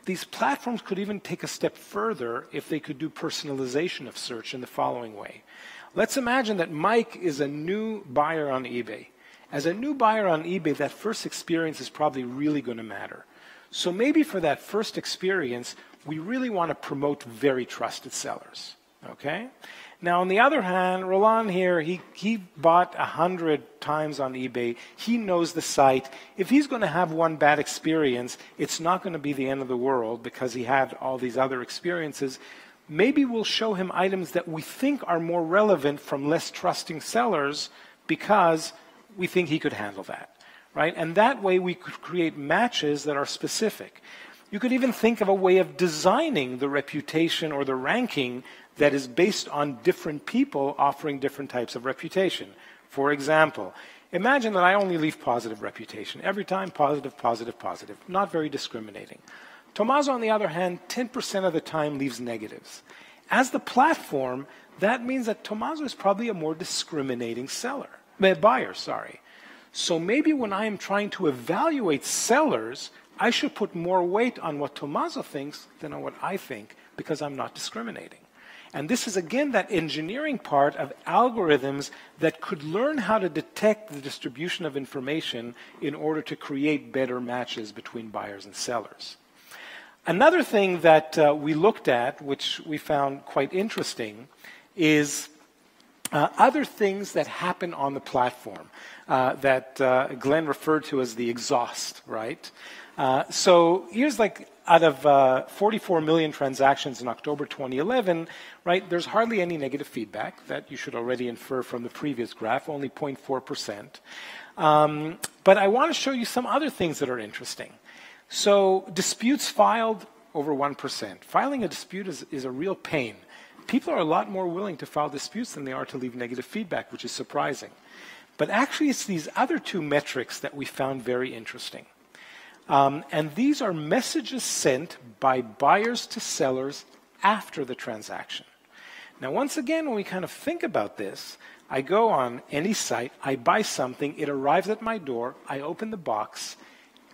these platforms could even take a step further if they could do personalization of search in the following way. Let's imagine that Mike is a new buyer on eBay. As a new buyer on eBay, that first experience is probably really going to matter. So maybe for that first experience, we really want to promote very trusted sellers, okay? Now, on the other hand, Roland here, he bought 100 times on eBay. He knows the site. If he's going to have one bad experience, it's not going to be the end of the world because he had all these other experiences. Maybe we'll show him items that we think are more relevant from less trusting sellers because we think he could handle that, right? And that way we could create matches that are specific. You could even think of a way of designing the reputation or the ranking that is based on different people offering different types of reputation. For example, imagine that I only leave positive reputation. Every time, positive, positive, positive. Not very discriminating. Tommaso, on the other hand, 10% of the time leaves negatives. As the platform, that means that Tommaso is probably a more discriminating buyer. So maybe when I am trying to evaluate sellers, I should put more weight on what Tommaso thinks than on what I think because I'm not discriminating. And this is, again, that engineering part of algorithms that could learn how to detect the distribution of information in order to create better matches between buyers and sellers. Another thing that we looked at, which we found quite interesting, is Other things that happen on the platform that Glenn referred to as the exhaust, right? So here's like out of 44 million transactions in October 2011, right, there's hardly any negative feedback that you should already infer from the previous graph, only 0.4%. But I want to show you some other things that are interesting. So disputes filed, over 1%. Filing a dispute is a real pain. People are a lot more willing to file disputes than they are to leave negative feedback, which is surprising. But actually, it's these other two metrics that we found very interesting. And these are messages sent by buyers to sellers after the transaction. Now, once again, when we kind of think about this, I go on any site, I buy something, it arrives at my door, I open the box.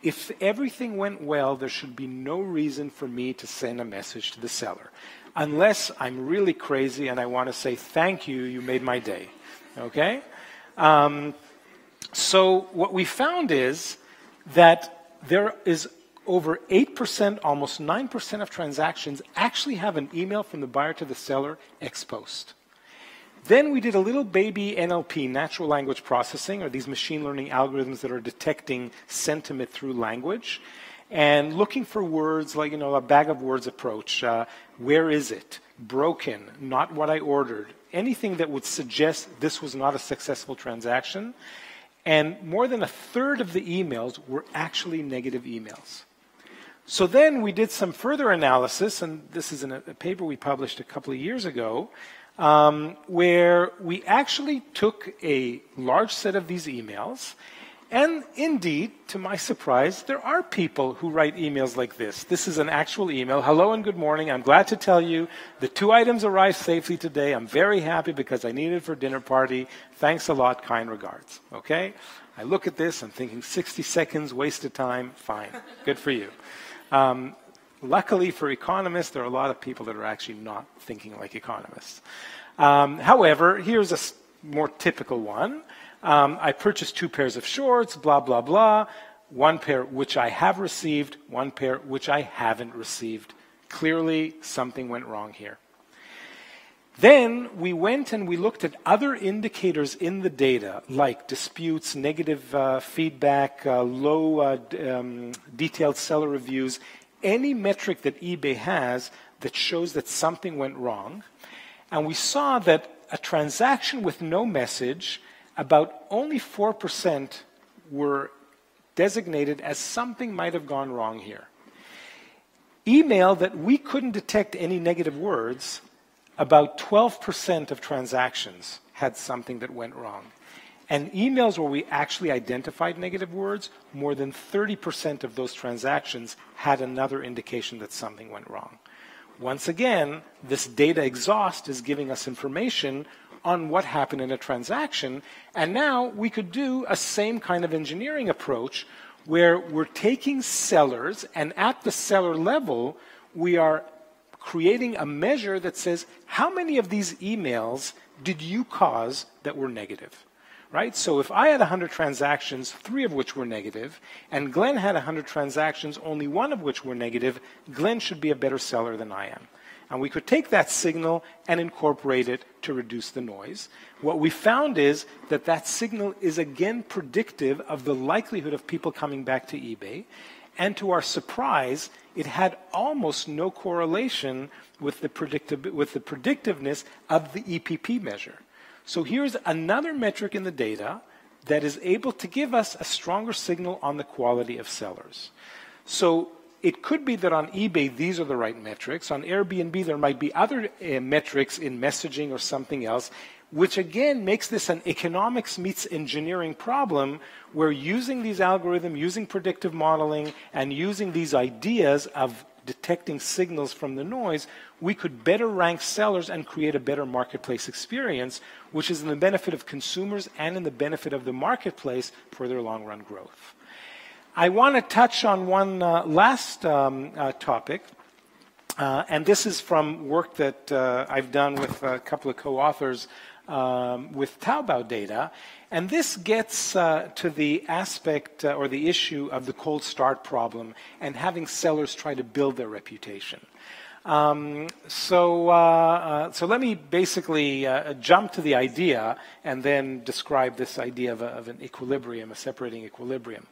If everything went well, there should be no reason for me to send a message to the seller, unless I'm really crazy and I want to say, thank you, you made my day, okay? So what we found is that there is over 8%, almost 9% of transactions actually have an email from the buyer to the seller ex post. Then we did a little baby NLP, natural language processing, or these machine learning algorithms that are detecting sentiment through language and looking for words like, a bag of words approach. Where is it? Broken, not what I ordered. Anything that would suggest this was not a successful transaction. And more than a third of the emails were actually negative emails. So then we did some further analysis, and this is in a paper we published a couple of years ago, where we actually took a large set of these emails, and indeed, to my surprise, there are people who write emails like this. This is an actual email. Hello and good morning. I'm glad to tell you the 2 items arrived safely today. I'm very happy because I need it for dinner party. Thanks a lot. Kind regards. Okay? I look at this. I'm thinking 60 seconds, wasted time. Fine. Good for you. Luckily for economists, there are a lot of people that are actually not thinking like economists. However, here's a more typical one. I purchased 2 pairs of shorts, blah, blah, blah. 1 pair which I have received, 1 pair which I haven't received. Clearly, something went wrong here. Then we went and we looked at other indicators in the data, like disputes, negative feedback, low detailed seller reviews, any metric that eBay has that shows that something went wrong. And we saw that a transaction with no message, about only 4% were designated as something might have gone wrong here. Email that we couldn't detect any negative words, about 12% of transactions had something that went wrong. And emails where we actually identified negative words, more than 30% of those transactions had another indication that something went wrong. Once again, this data exhaust is giving us information on what happened in a transaction, and now we could do a same kind of engineering approach where we're taking sellers, and at the seller level, we are creating a measure that says, how many of these emails did you cause that were negative? Right? So if I had 100 transactions, 3 of which were negative, and Glenn had 100 transactions, only 1 of which were negative, Glenn should be a better seller than I am. And we could take that signal and incorporate it to reduce the noise. What we found is that that signal is again predictive of the likelihood of people coming back to eBay. And to our surprise, it had almost no correlation with the predictiveness of the EPP measure. So here's another metric in the data that is able to give us a stronger signal on the quality of sellers. So it could be that on eBay, these are the right metrics. On Airbnb, there might be other metrics in messaging or something else, which again makes this an economics meets engineering problem where using these algorithms, using predictive modeling, and using these ideas of detecting signals from the noise, we could better rank sellers and create a better marketplace experience, which is in the benefit of consumers and in the benefit of the marketplace for their long-run growth. I want to touch on one last topic, and this is from work that I've done with a couple of co-authors with Taobao data, and this gets to the aspect or the issue of the cold start problem and having sellers try to build their reputation. So let me basically jump to the idea and then describe this idea of an equilibrium, a separating equilibrium.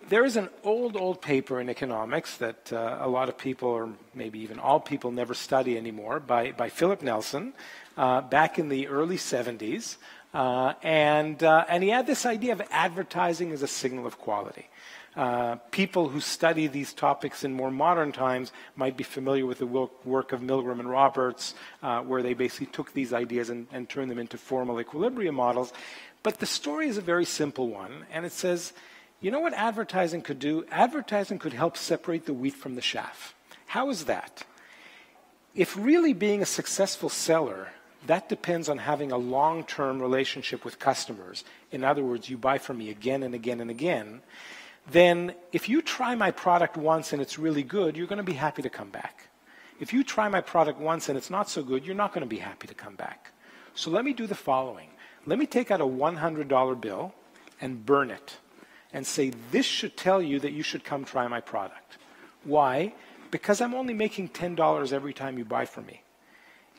There is an old paper in economics that a lot of people, or maybe even all people, never study anymore by Philip Nelson back in the early 70s. And he had this idea of advertising as a signal of quality. People who study these topics in more modern times might be familiar with the work of Milgram and Roberts, where they basically took these ideas and turned them into formal equilibrium models. But the story is a very simple one, and it says, you know what advertising could do? Advertising could help separate the wheat from the chaff. How is that? If really being a successful seller, that depends on having a long-term relationship with customers. In other words, you buy from me again and again and again. Then if you try my product once and it's really good, you're going to be happy to come back. If you try my product once and it's not so good, you're not going to be happy to come back. So let me do the following. Let me take out a $100 bill and burn it and say, this should tell you that you should come try my product. Why? Because I'm only making $10 every time you buy from me.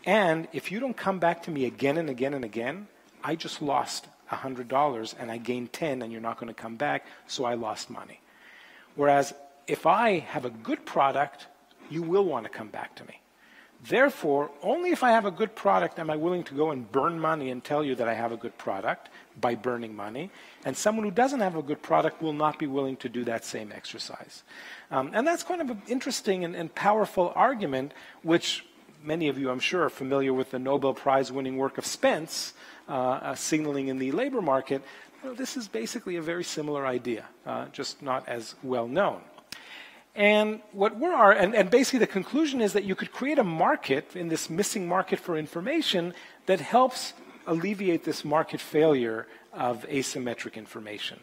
And if you don't come back to me again and again and again, I just lost $100 and I gained 10 and you're not going to come back, so I lost money. Whereas if I have a good product, you will want to come back to me. Therefore, only if I have a good product am I willing to go and burn money and tell you that I have a good product by burning money. And someone who doesn't have a good product will not be willing to do that same exercise. And that's kind of an interesting and powerful argument, which many of you, I'm sure, are familiar with the Nobel Prize-winning work of Spence, signaling in the labor market. Well, this is basically a very similar idea, just not as well known. And and basically the conclusion is that you could create a market in this missing market for information that helps alleviate this market failure of asymmetric information.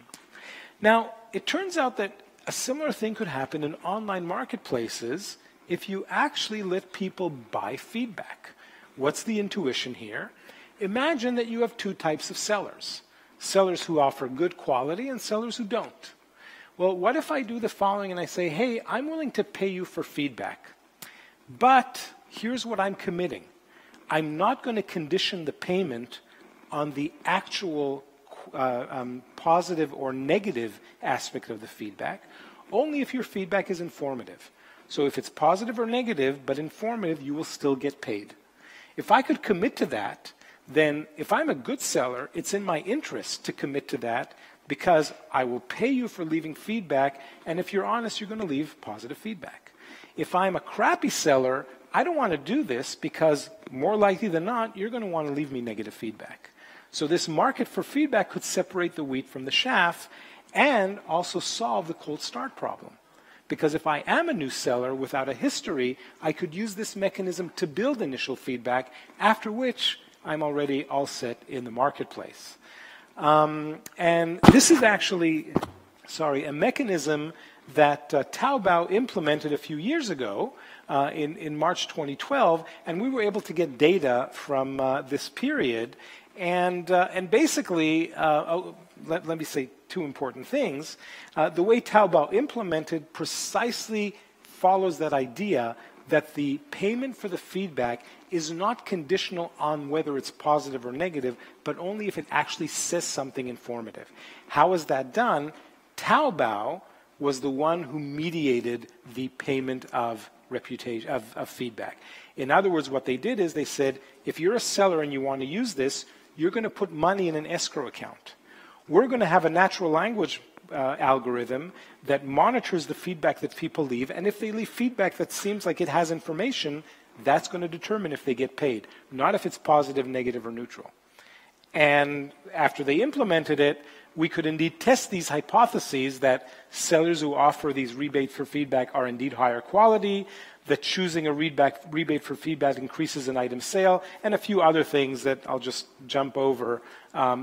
Now, it turns out that a similar thing could happen in online marketplaces if you actually let people buy feedback. What's the intuition here? Imagine that you have two types of sellers. Sellers who offer good quality and sellers who don't. Well, what if I do the following and I say, hey, I'm willing to pay you for feedback, but here's what I'm committing. I'm not going to condition the payment on the actual positive or negative aspect of the feedback, only if your feedback is informative. So if it's positive or negative, but informative, you will still get paid. If I could commit to that, then if I'm a good seller, it's in my interest to commit to that because I will pay you for leaving feedback, and if you're honest, you're going to leave positive feedback. If I'm a crappy seller, I don't want to do this because more likely than not, you're going to want to leave me negative feedback. So this market for feedback could separate the wheat from the chaff and also solve the cold start problem. Because if I am a new seller without a history, I could use this mechanism to build initial feedback, after which I'm already all set in the marketplace. And this is actually, a mechanism that Taobao implemented a few years ago in March 2012, and we were able to get data from this period. And basically, let me say two important things. The way Taobao implemented precisely follows that idea that the payment for the feedback is not conditional on whether it's positive or negative, but only if it actually says something informative. How is that done? Taobao was the one who mediated the payment of reputation of feedback. In other words, what they did is they said, if you're a seller and you want to use this, you're going to put money in an escrow account. We're going to have a natural language algorithm that monitors the feedback that people leave, and if they leave feedback that seems like it has information, that's going to determine if they get paid, not if it's positive, negative, or neutral. And after they implemented it, we could indeed test these hypotheses that sellers who offer these rebates for feedback are indeed higher quality, that choosing a rebate for feedback increases an item sale, and a few other things that I'll just jump over.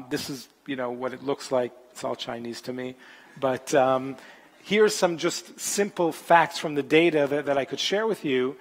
This is, what it looks like. It's all Chinese to me. But here's some just simple facts from the data that I could share with you.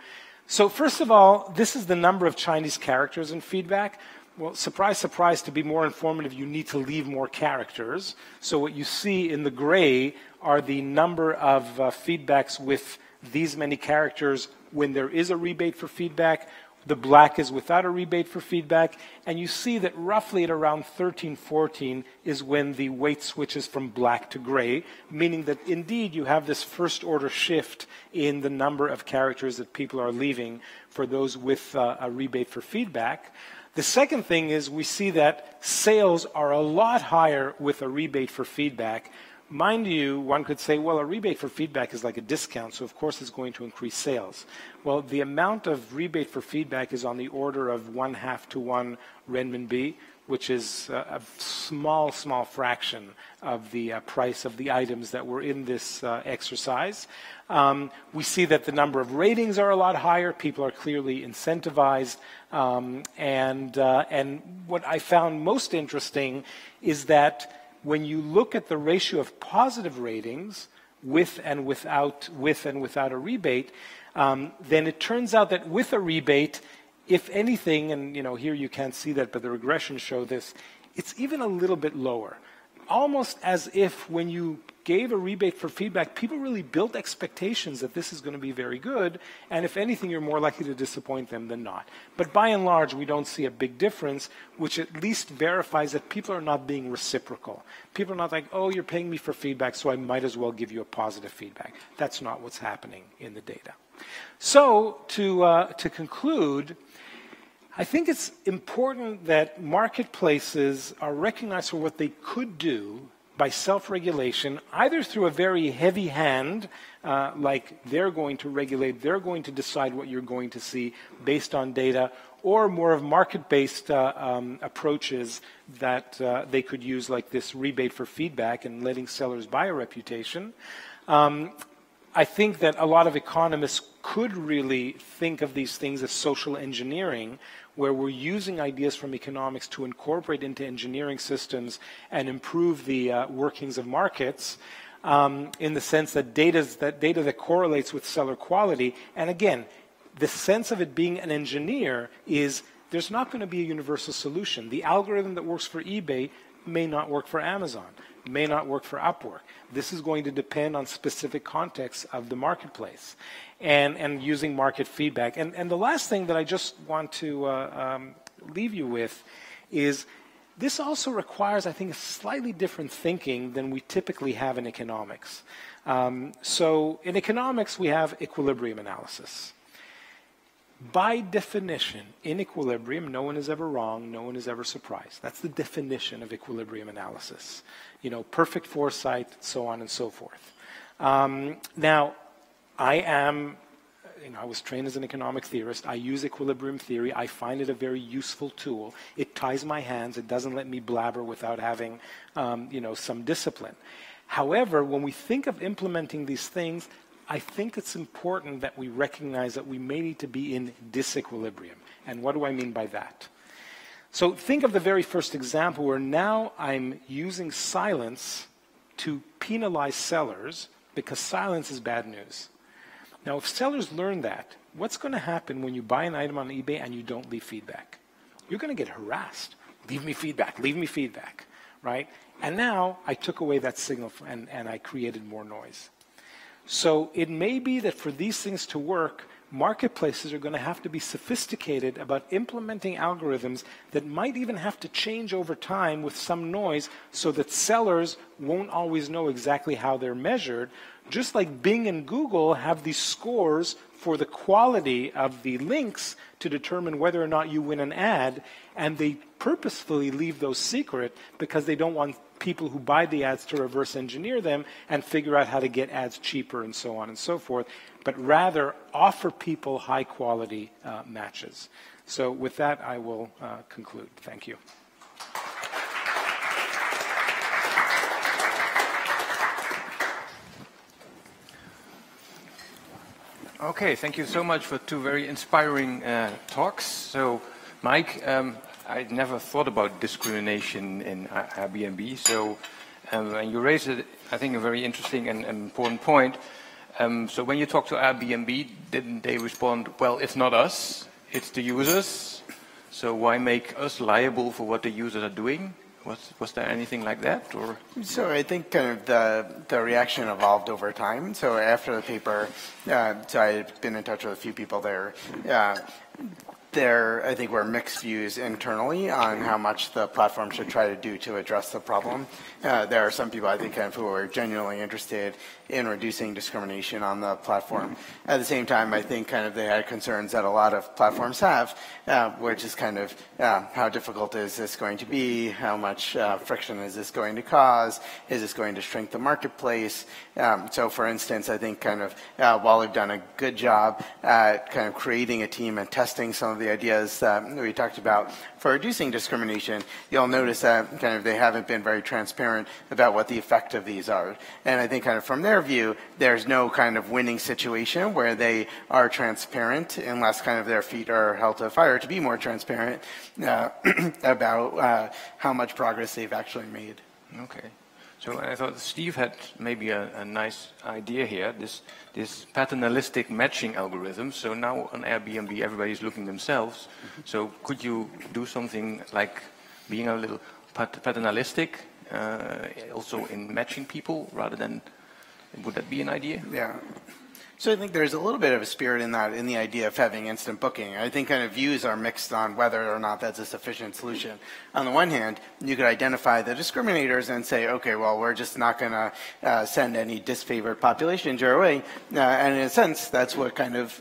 So first of all, this is the number of Chinese characters in feedback. Well, surprise, surprise, to be more informative, you need to leave more characters. So what you see in the gray are the number of feedbacks with these many characters when there is a rebate for feedback. The black is without a rebate for feedback. And you see that roughly at around 13, 14 is when the weight switches from black to gray, meaning that indeed you have this first order shift in the number of characters that people are leaving for those with a rebate for feedback. The second thing is we see that sales are a lot higher with a rebate for feedback. Mind you, one could say, well, a rebate for feedback is like a discount, so of course it's going to increase sales. Well, the amount of rebate for feedback is on the order of 1/2 to 1 renminbi, which is a small fraction of the price of the items that were in this exercise. We see that the number of ratings are a lot higher. People are clearly incentivized. And what I found most interesting is that when you look at the ratio of positive ratings with and without a rebate, then it turns out that with a rebate, if anything, and here you can't see that, but the regressions show this, it's even a little bit lower. Almost as if when you gave a rebate for feedback, people really built expectations that this is going to be very good, and if anything, you're more likely to disappoint them than not. But by and large, we don't see a big difference, which at least verifies that people are not being reciprocal. People are not like, oh, you're paying me for feedback, so I might as well give you a positive feedback. That's not what's happening in the data. So to conclude, I think it's important that marketplaces are recognized for what they could do by self-regulation, either through a very heavy hand, like they're going to regulate, they're going to decide what you're going to see based on data, or more of market-based approaches that they could use, like this rebate for feedback and letting sellers buy a reputation. I think that a lot of economists could really think of these things as social engineering, where we're using ideas from economics to incorporate into engineering systems and improve the workings of markets, in the sense that data that correlates with seller quality. And again, the sense of it being an engineer is there's not going to be a universal solution. The algorithm that works for eBay may not work for Amazon, may not work for Upwork. This is going to depend on specific contexts of the marketplace and using market feedback. And the last thing that I just want to leave you with is this also requires, I think, a slightly different thinking than we typically have in economics. So in economics, we have equilibrium analysis. By definition, in equilibrium, no one is ever wrong, no one is ever surprised. That's the definition of equilibrium analysis. Perfect foresight, so on and so forth. Now, I was trained as an economic theorist. I use equilibrium theory. I find it a very useful tool. It ties my hands. It doesn't let me blabber without having, some discipline. However, when we think of implementing these things, I think it's important that we recognize that we may need to be in disequilibrium. And what do I mean by that? So think of the very first example where now I'm using silence to penalize sellers because silence is bad news. Now, if sellers learn that, what's going to happen when you buy an item on eBay and you don't leave feedback? You're going to get harassed. Leave me feedback, right? And now I took away that signal and I created more noise. So it may be that for these things to work, marketplaces are going to have to be sophisticated about implementing algorithms that might even have to change over time with some noise so that sellers won't always know exactly how they're measured. Just like Bing and Google have these scores for the quality of the links to determine whether or not you win an ad, and they purposefully leave those secret because they don't want people who buy the ads to reverse engineer them and figure out how to get ads cheaper and so on and so forth, but rather offer people high quality matches. So with that, I will conclude. Thank you.
Okay, thank you so much for two very inspiring talks. So, Mike, I never thought about discrimination in Airbnb. So, and you raised, I think, a very interesting and important point. So when you talk to Airbnb, didn't they respond, well, it's not us, it's the users. So why make us liable for what the users are doing? Was there anything like that, or?
So I think kind of the reaction evolved over time. So after the paper, so I've been in touch with a few people there. There, I think, were mixed views internally on how much the platform should try to do to address the problem. There are some people, I think, kind of, who are genuinely interested in reducing discrimination on the platform. At the same time, I think kind of they had concerns that a lot of platforms have, which is kind of how difficult is this going to be? How much friction is this going to cause? Is this going to shrink the marketplace? So for instance, I think kind of while we've done a good job at kind of creating a team and testing some of the ideas that we talked about for reducing discrimination, you'll notice that kind of they haven't been very transparent about what the effect of these are. And I think kind of from their view, there's no kind of winning situation where they are transparent unless kind of their feet are held to the fire to be more transparent about how much progress they've actually made.
Okay. So I thought Steve had maybe a nice idea here, this paternalistic matching algorithm. So now on Airbnb, everybody's looking themselves. So could you do something like being a little paternalistic also in matching people rather than, would that be an idea?
Yeah. So I think there's a little bit of a spirit in that, in the idea of having instant booking. I think kind of views are mixed on whether or not that's a sufficient solution. On the one hand, you could identify the discriminators and say, okay, well, we're just not going to send any disfavored populations your way. And in a sense, that's what kind of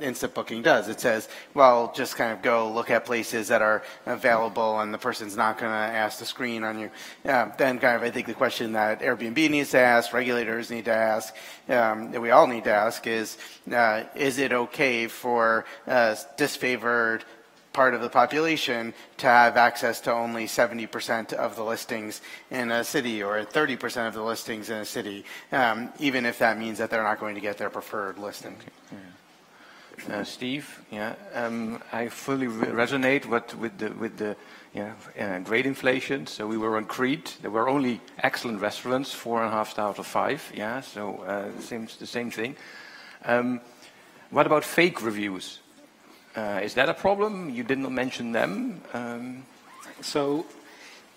instant booking does. It says, well, just kind of go look at places that are available and the person's not going to ask to screen on you. Then kind of, I think the question that Airbnb needs to ask, regulators need to ask, that we all need to ask is it okay for disfavored part of the population to have access to only 70% of the listings in a city or 30% of the listings in a city, even if that means that they're not going to get their preferred listing.
Yeah. Steve, yeah, I fully resonate with the great inflation. So we were on Crete. There were only excellent restaurants, 4.5 stars out of 5. Yeah, so seems the same thing. What about fake reviews? Is that a problem? You did not mention them.
So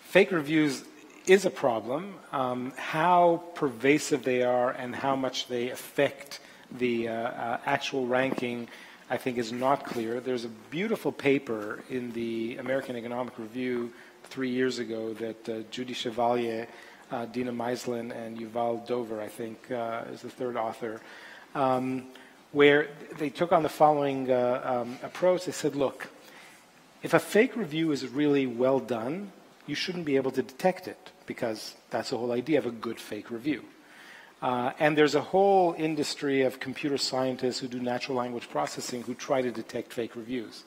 fake reviews is a problem. How pervasive they are and how much they affect the actual ranking, I think, is not clear. There's a beautiful paper in the American Economic Review 3 years ago that Judy Chevalier, Dina Meislin, and Yuval Dover, I think, is the third author, where they took on the following approach. They said, look, if a fake review is really well done, you shouldn't be able to detect it, because that's the whole idea of a good fake review. And there's a whole industry of computer scientists who do natural language processing who try to detect fake reviews.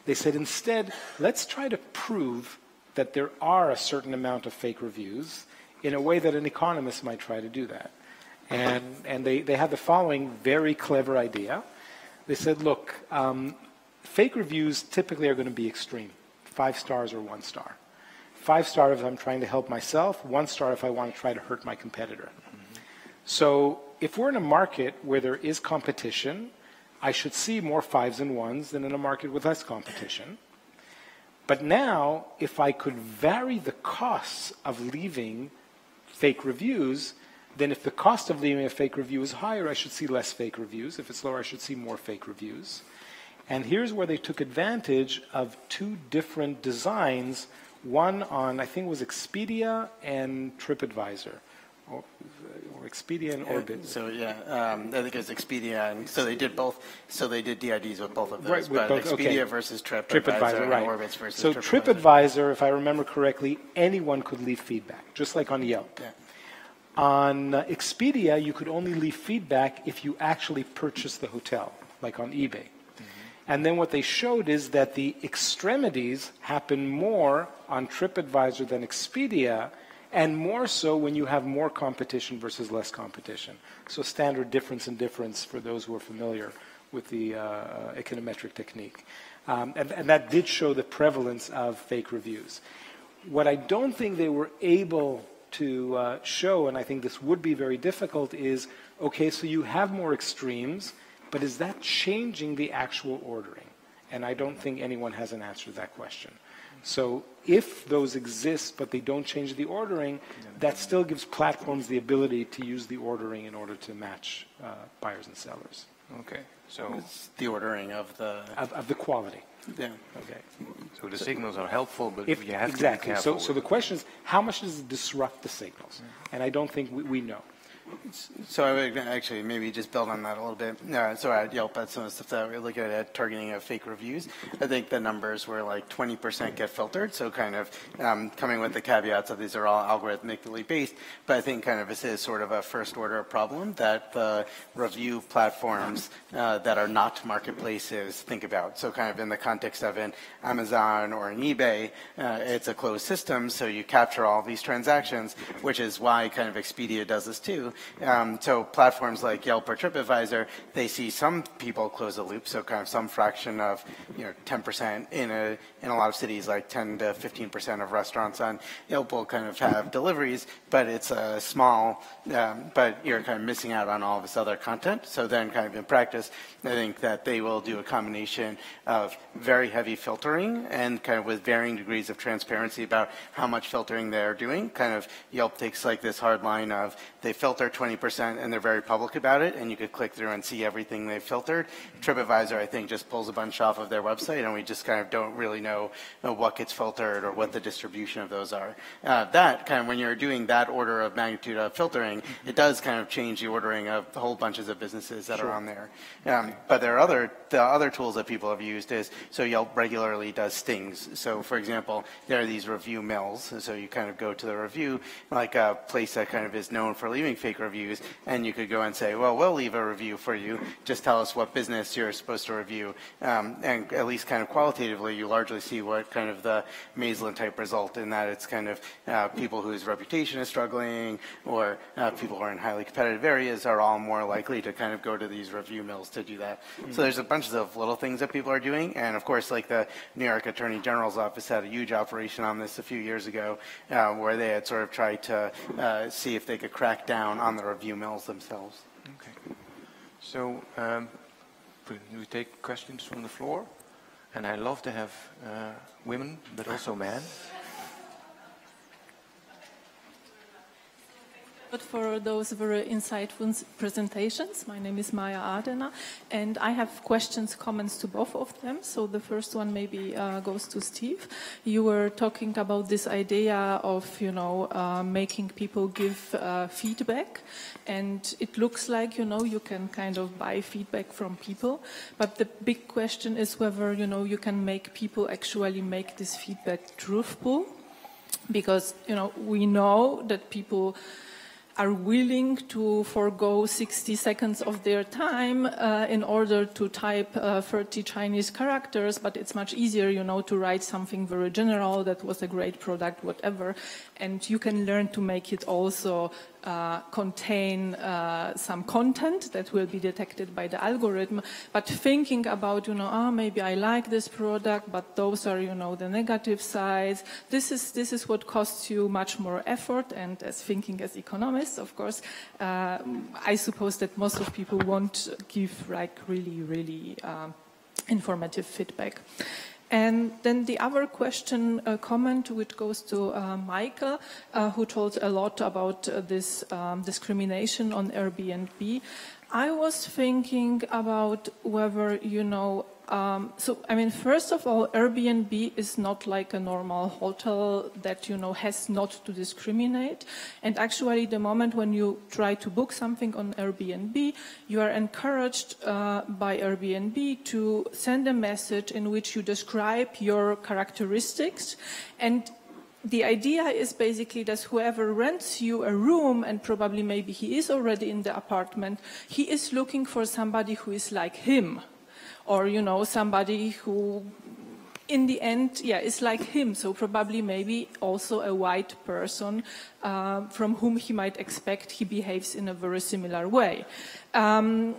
They said, instead, let's try to prove that there are a certain amount of fake reviews in a way that an economist might try to do that. And they had the following very clever idea. They said, look, fake reviews typically are going to be extreme, 5 stars or 1 star. 5 star if I'm trying to help myself, 1 star if I want to try to hurt my competitor. So if we're in a market where there is competition, I should see more 5s and 1s than in a market with less competition. But now, if I could vary the costs of leaving fake reviews, then if the cost of leaving a fake review is higher, I should see less fake reviews. If it's lower, I should see more fake reviews. And here's where they took advantage of 2 different designs, one on, I think it was Expedia and TripAdvisor. Or Expedia and Orbit.
So yeah, I think it was Expedia, and so they did both. So they did DIDs with both of those.
Right, with both,
Expedia
okay.
versus
TripAdvisor,
and
right.
Orbitz versus
so TripAdvisor, if I remember correctly, anyone could leave feedback, just like on Yelp.
Yeah.
On Expedia, you could only leave feedback if you actually purchased the hotel, like on eBay. And then what they showed is that the extremities happen more on TripAdvisor than Expedia, and more so when you have more competition versus less competition. So standard difference in difference for those who are familiar with the econometric technique. And that did show the prevalence of fake reviews. What I don't think they were able to show, and I think this would be very difficult, is, okay, so you have more extremes, but is that changing the actual ordering? And I don't think anyone has an answer to that question. So if those exist but they don't change the ordering, that still gives platforms the ability to use the ordering in order to match buyers and sellers.
Okay, so
it's the ordering of the
quality.
Yeah.
Okay.
So the signals are helpful, but you have
exactly.
to be careful.
So the question is, how much does it disrupt the signals? And I don't think we know.
So I would actually maybe just build on that a little bit. So at Yelp, that's some of the stuff that we're looking at targeting of fake reviews. I think the numbers were like 20% get filtered, so kind of coming with the caveats that these are all algorithmically based, but I think kind of this is sort of a first order problem that the review platforms that are not marketplaces think about. So kind of in the context of an Amazon or an eBay, it's a closed system, so you capture all these transactions, which is why kind of Expedia does this too. So platforms like Yelp or TripAdvisor, they see some people close the loop, so kind of some fraction of 10% in a lot of cities, like 10 to 15% of restaurants on Yelp will kind of have deliveries, but it's a small, but you're kind of missing out on all this other content. So then kind of in practice, I think that they will do a combination of very heavy filtering and kind of with varying degrees of transparency about how much filtering they're doing. Kind of Yelp takes like this hard line of they filter 20% and they're very public about it, and you could click through and see everything they've filtered. TripAdvisor, I think, just pulls a bunch off of their website, and we just kind of don't really know what gets filtered or what the distribution of those are. That kind of, when you're doing that order of magnitude of filtering, it does kind of change the ordering of whole bunches of businesses that are on there. But there are the other tools that people have used is, so Yelp regularly does stings. So for example, there are these review mills, so you kind of go to the review, like a place that kind of is known for leaving fake reviews, and you could go and say, well, we'll leave a review for you, just tell us what business you're supposed to review, and at least kind of qualitatively, you largely see what kind of the Maslin type result in that it's kind of people whose reputation is struggling, or people who are in highly competitive areas are all more likely to kind of go to these review mills to do that. So there's a bunch of little things that people are doing, and of course, like the New York Attorney General's office had a huge operation on this a few years ago, where they had sort of tried to see if they could crack down on the review mills themselves.
Okay. So we take questions from the floor, and I love to have women, but also men.
But for those very insightful presentations, my name is Maya Adener, and I have questions, comments to both of them. So the first one maybe goes to Steve. You were talking about this idea of, making people give feedback, and it looks like, you can kind of buy feedback from people. But the big question is whether, you can make people actually make this feedback truthful, because, we know that people are willing to forego 60 seconds of their time in order to type 30 Chinese characters, but it's much easier, to write something very general, that was a great product, whatever, and you can learn to make it also contain some content that will be detected by the algorithm. But thinking about, maybe I like this product, but those are, the negative sides. This is what costs you much more effort. And as thinking as economists, of course, I suppose that most of people won't give like really, really informative feedback. And then the other question, comment, which goes to Michael, who told a lot about this discrimination on Airbnb. I was thinking about whether, first of all, Airbnb is not like a normal hotel that, has not to discriminate. And actually, the moment when you try to book something on Airbnb, you are encouraged by Airbnb to send a message in which you describe your characteristics. And the idea is basically that whoever rents you a room, and probably maybe he is already in the apartment, he is looking for somebody who is like him. Or, somebody who, in the end, is like him. So probably maybe also a white person from whom he might expect he behaves in a very similar way. Well,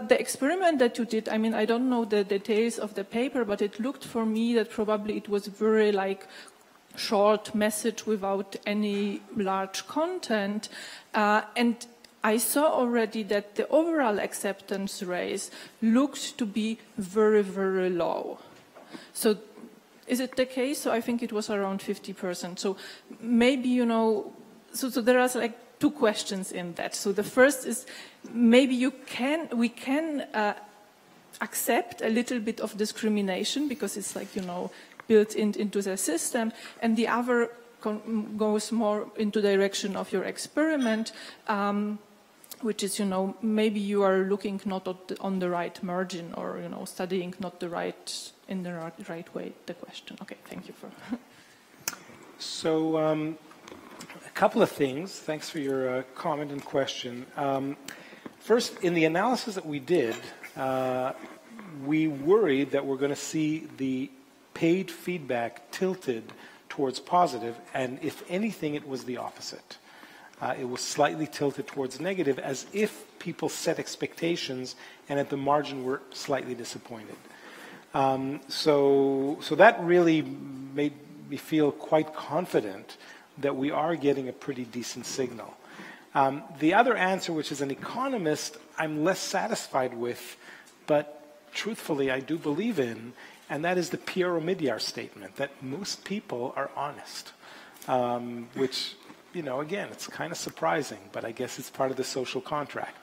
the experiment that you did, I don't know the details of the paper, but it looked for me that probably it was very short message without any large content. And I saw already that the overall acceptance rate looked to be very, very low. So Is it the case? So I think it was around 50%. So maybe, you know, so there are like two questions in that. So the first is maybe we can accept a little bit of discrimination because it's like, you know, built into the system, and the other goes more into the direction of your experiment, which is, you know, maybe you are looking not on the right margin, or, you know, studying not in the right way, the question. Okay, thank you for.
So a couple of things. Thanks for your comment and question. First, in the analysis that we did, we worried that we're going to see the paid feedback tilted towards positive, and if anything, it was the opposite. It was slightly tilted towards negative, as if people set expectations and at the margin were slightly disappointed. So that really made me feel quite confident that we are getting a pretty decent signal. The other answer, which as an economist I'm less satisfied with, but truthfully I do believe in, and that is the Piero Midyar statement, that most people are honest, which, you know, again, it's kind of surprising, but I guess it's part of the social contract.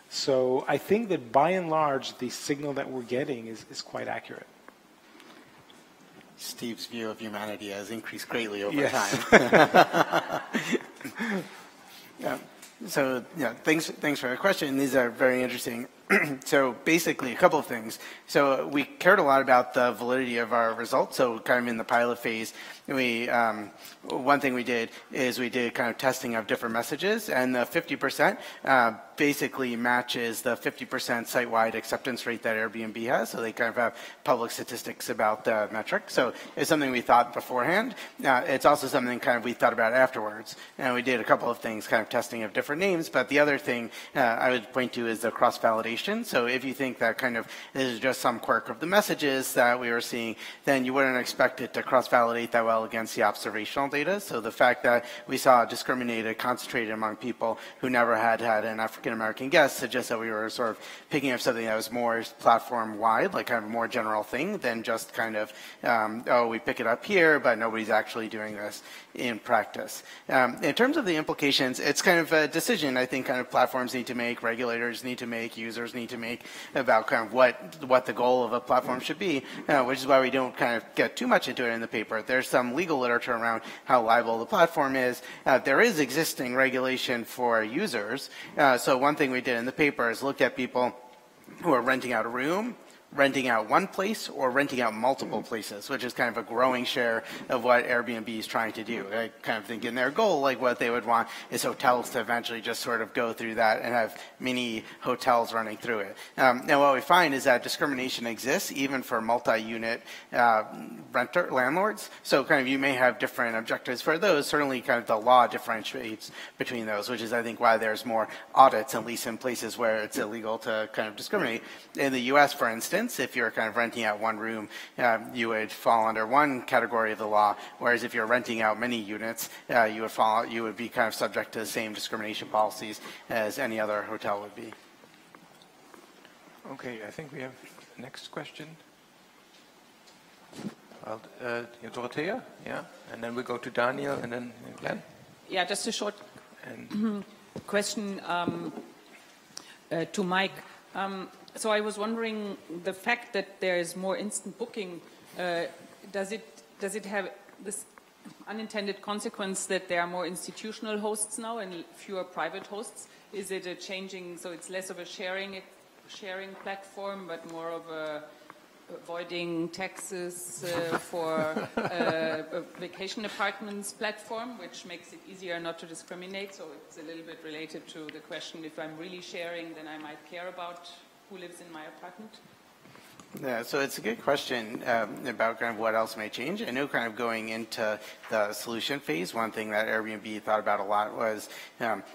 So I think that by and large, the signal that we're getting is quite accurate.
Steve's view of humanity has increased greatly over
yes.
time. Yeah. So, yeah, thanks for the question. These are very interesting. So basically, a couple of things. So we cared a lot about the validity of our results. So kind of in the pilot phase, one thing we did is we did kind of testing of different messages, and the 50% basically matches the 50% site-wide acceptance rate that Airbnb has. So they kind of have public statistics about the metric. So it's something we thought beforehand. It's also something kind of we thought about afterwards. And we did a couple of things, kind of testing of different names. But the other thing I would point to is the cross-validation. So if you think that kind of this is just some quirk of the messages that we were seeing, then you wouldn't expect it to cross-validate that well against the observational data. So the fact that we saw discriminated, concentrated among people who never had an African-American guest suggests that we were sort of picking up something that was more platform-wide, like kind of a more general thing than just kind of, oh, we pick it up here, but nobody's actually doing this in practice. In terms of the implications, it's kind of a decision I think kind of platforms need to make, regulators need to make, users need to make about kind of what the goal of a platform should be, which is why we don't kind of get too much into it in the paper. There's some legal literature around how liable the platform is. There is existing regulation for users. So one thing we did in the paper is look at people who are renting out a room, renting out one place, or renting out multiple places, which is kind of a growing share of what Airbnb is trying to do. I kind of think in their goal, like what they would want is hotels to eventually just sort of go through that and have mini hotels running through it. Now what we find is that discrimination exists even for multi-unit landlords. So kind of you may have different objectives for those. Certainly kind of the law differentiates between those, which is I think why there's more audits, at least in places where it's illegal to kind of discriminate. In the US, for instance, if you're kind of renting out one room, you would fall under one category of the law, whereas if you're renting out many units, you would be kind of subject to the same discrimination policies as any other hotel would be.
Okay, I think we have the next question. Dorothea, yeah, and then we go to Daniel, and then Glenn.
Yeah, just a short question to Mike. So I was wondering, the fact that there is more instant booking, does it have this unintended consequence that there are more institutional hosts now and fewer private hosts? Is it a changing, so it's less of a sharing platform, but more of a avoiding taxes for vacation apartments platform, which makes it easier not to discriminate? So it's a little bit related to the question, if I'm really sharing, then I might care about who lives in my apartment?
Yeah, so it's a good question about kind of what else may change. I know kind of going into the solution phase, one thing that Airbnb thought about a lot was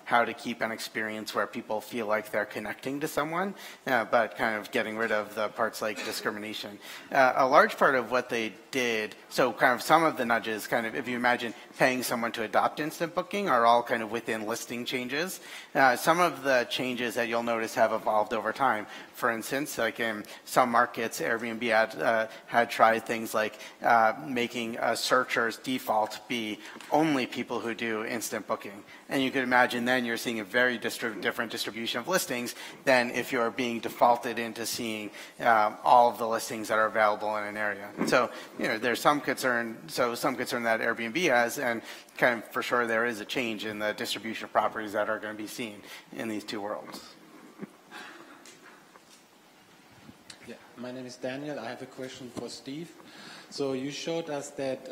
how to keep an experience where people feel like they're connecting to someone, but kind of getting rid of the parts like discrimination. A large part of what they did, so kind of some of the nudges, kind of if you imagine paying someone to adopt instant booking, are all kind of within listing changes. Some of the changes that you'll notice have evolved over time. For instance, like in some markets, its Airbnb ad had tried things like making a searcher's default be only people who do instant booking. And you could imagine then you're seeing a very different distribution of listings than if you're being defaulted into seeing all of the listings that are available in an area. So, there's some concern that Airbnb has, and kind of for sure there is a change in the distribution of properties that are going to be seen in these two worlds.
Yeah, my name is Daniel. I have a question for Steve. So you showed us that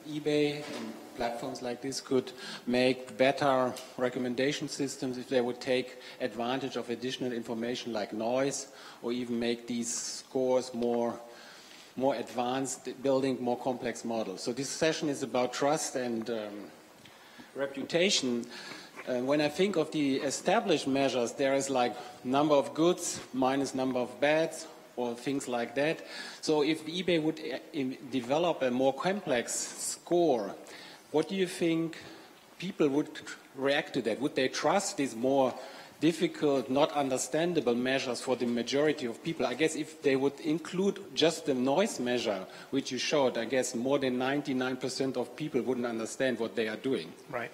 eBay and platforms like this could make better recommendation systems if they would take advantage of additional information like noise, or even make these scores more advanced, building more complex models. So this session is about trust and reputation. When I think of the established measures, there is like number of goods minus number of bads, or things like that. So if eBay would develop a more complex score, what do you think people would react to that? Would they trust these more difficult, not understandable measures for the majority of people? I guess if they would include just the noise measure, which you showed, I guess more than 99% of people wouldn't understand what they are doing.
Right.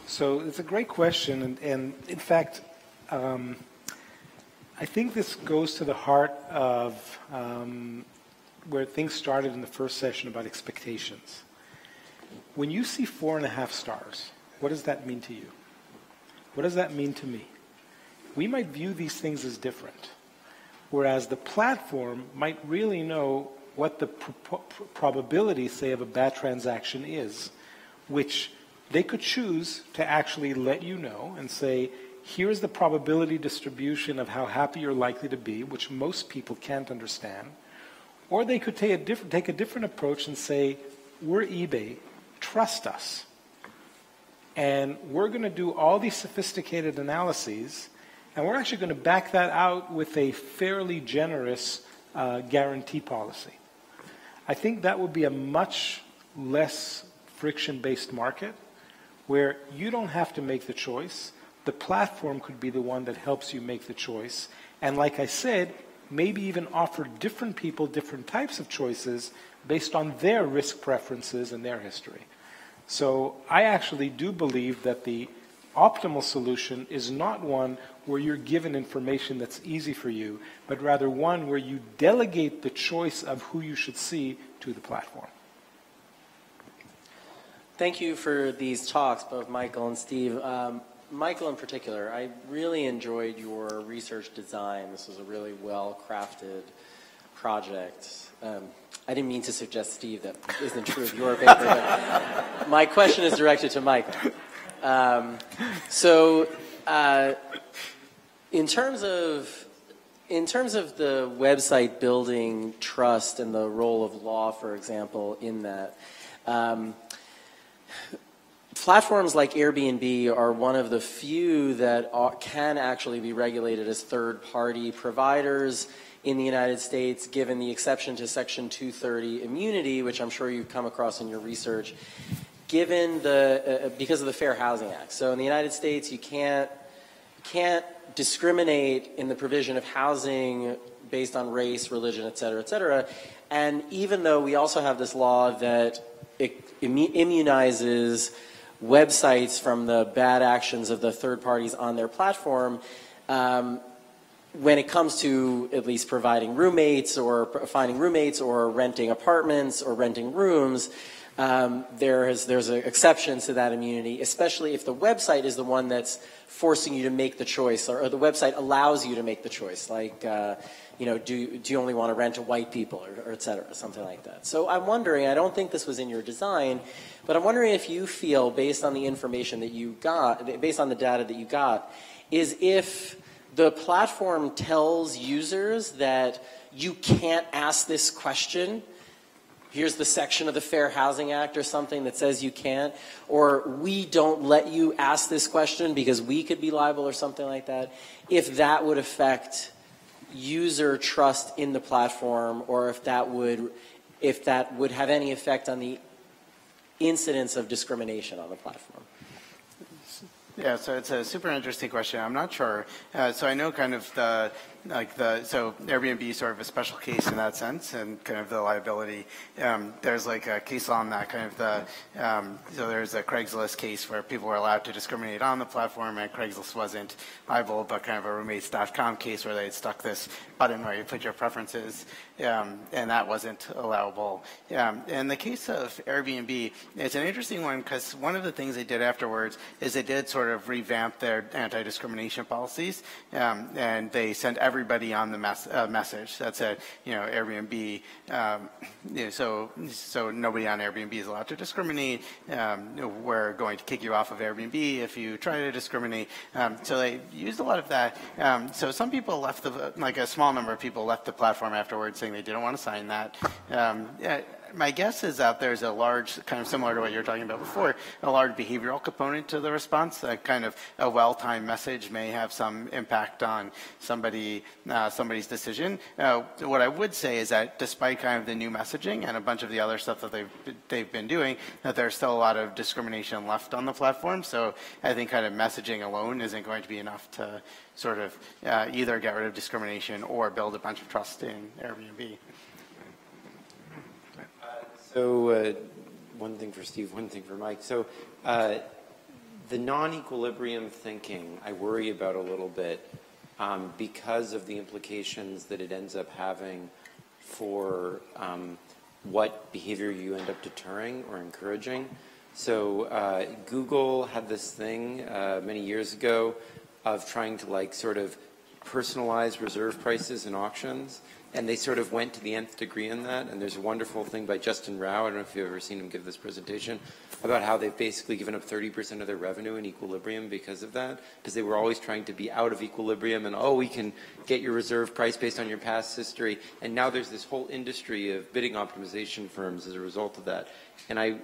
So it's a great question, and in fact, I think this goes to the heart of where things started in the first session about expectations. When you see 4.5 stars, what does that mean to you? What does that mean to me? We might view these things as different, whereas the platform might really know what the probability, say, of a bad transaction is, which they could choose to actually let you know and say, here's the probability distribution of how happy you're likely to be, which most people can't understand. Or they could take a different approach and say, we're eBay, trust us. And we're going to do all these sophisticated analyses, and we're actually going to back that out with a fairly generous guarantee policy. I think that would be a much less friction-based market where you don't have to make the choice. The platform could be the one that helps you make the choice. And like I said, maybe even offer different people different types of choices based on their risk preferences and their history. So I actually do believe that the optimal solution is not one where you're given information that's easy for you, but rather one where you delegate the choice of who you should see to the platform.
Thank you for these talks, both Michael and Steve. Michael in particular, I really enjoyed your research design. This was a really well-crafted project. I didn't mean to suggest, Steve, that isn't true of your paper, but my question is directed to Michael. In terms of the website building trust and the role of law, for example, in that, platforms like Airbnb are one of the few that can actually be regulated as third-party providers in the United States, given the exception to Section 230 immunity, which I'm sure you've come across in your research, given because of the Fair Housing Act. So in the United States, you can't discriminate in the provision of housing based on race, religion, et cetera, et cetera. And even though we also have this law that immunizes websites from the bad actions of the third parties on their platform, when it comes to at least providing roommates or finding roommates or renting apartments or renting rooms, there's exceptions to that immunity, especially if the website is the one that's forcing you to make the choice, or the website allows you to make the choice, like do you only want to rent to white people, or et cetera, something like that. So I'm wondering, I don't think this was in your design, but I'm wondering if you feel, based on the information that you got, based on the data that you got, is if the platform tells users that you can't ask this question, here's the section of the Fair Housing Act or something that says you can't, or we don't let you ask this question because we could be liable or something like that, if that would affect user trust in the platform, or if that would have any effect on the incidence of discrimination on the platform.
Yeah, so it's a super interesting question. I'm not sure. So I know kind of the so Airbnb is sort of a special case in that sense, and kind of the liability. There's like a case law on that kind of so there's a Craigslist case where people were allowed to discriminate on the platform, and Craigslist wasn't liable, but kind of a roommates.com case where they had stuck this button where you put your preferences, and that wasn't allowable. In the case of Airbnb, it's an interesting one because one of the things they did afterwards is they did sort of revamp their anti-discrimination policies, and they sent everybody on the message that said, Airbnb, so nobody on Airbnb is allowed to discriminate. We're going to kick you off of Airbnb if you try to discriminate. So they used a lot of that. So some people left, like a small number of people left the platform afterwards saying they didn't want to sign that. My guess is that there's a large, kind of similar to what you were talking about before, a large behavioral component to the response. Kind of a well-timed message may have some impact on somebody's decision. What I would say is that despite kind of the new messaging and a bunch of the other stuff that they've been doing, that there's still a lot of discrimination left on the platform. So I think kind of messaging alone isn't going to be enough to sort of either get rid of discrimination or build a bunch of trust in Airbnb.
So one thing for Steve, one thing for Mike. So the non-equilibrium thinking I worry about a little bit because of the implications that it ends up having for what behavior you end up deterring or encouraging. So Google had this thing many years ago of trying to sort of personalize reserve prices in auctions. And they sort of went to the nth degree in that. And there's a wonderful thing by Justin Rao, I don't know if you've ever seen him give this presentation, about how they've basically given up 30% of their revenue in equilibrium because of that. Because they were always trying to be out of equilibrium and, we can get your reserve price based on your past history. And now there's this whole industry of bidding optimization firms as a result of that. And I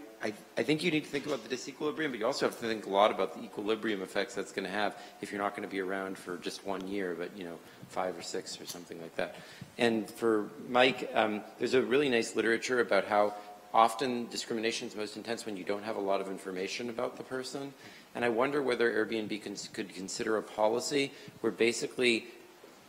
think you need to think about the disequilibrium, but you also have to think a lot about the equilibrium effects that's going to have if you're not going to be around for just 1 year, but 5 or 6 or something like that. And for Mike, there's a really nice literature about how often discrimination is most intense when you don't have a lot of information about the person. And I wonder whether Airbnb could consider a policy where basically,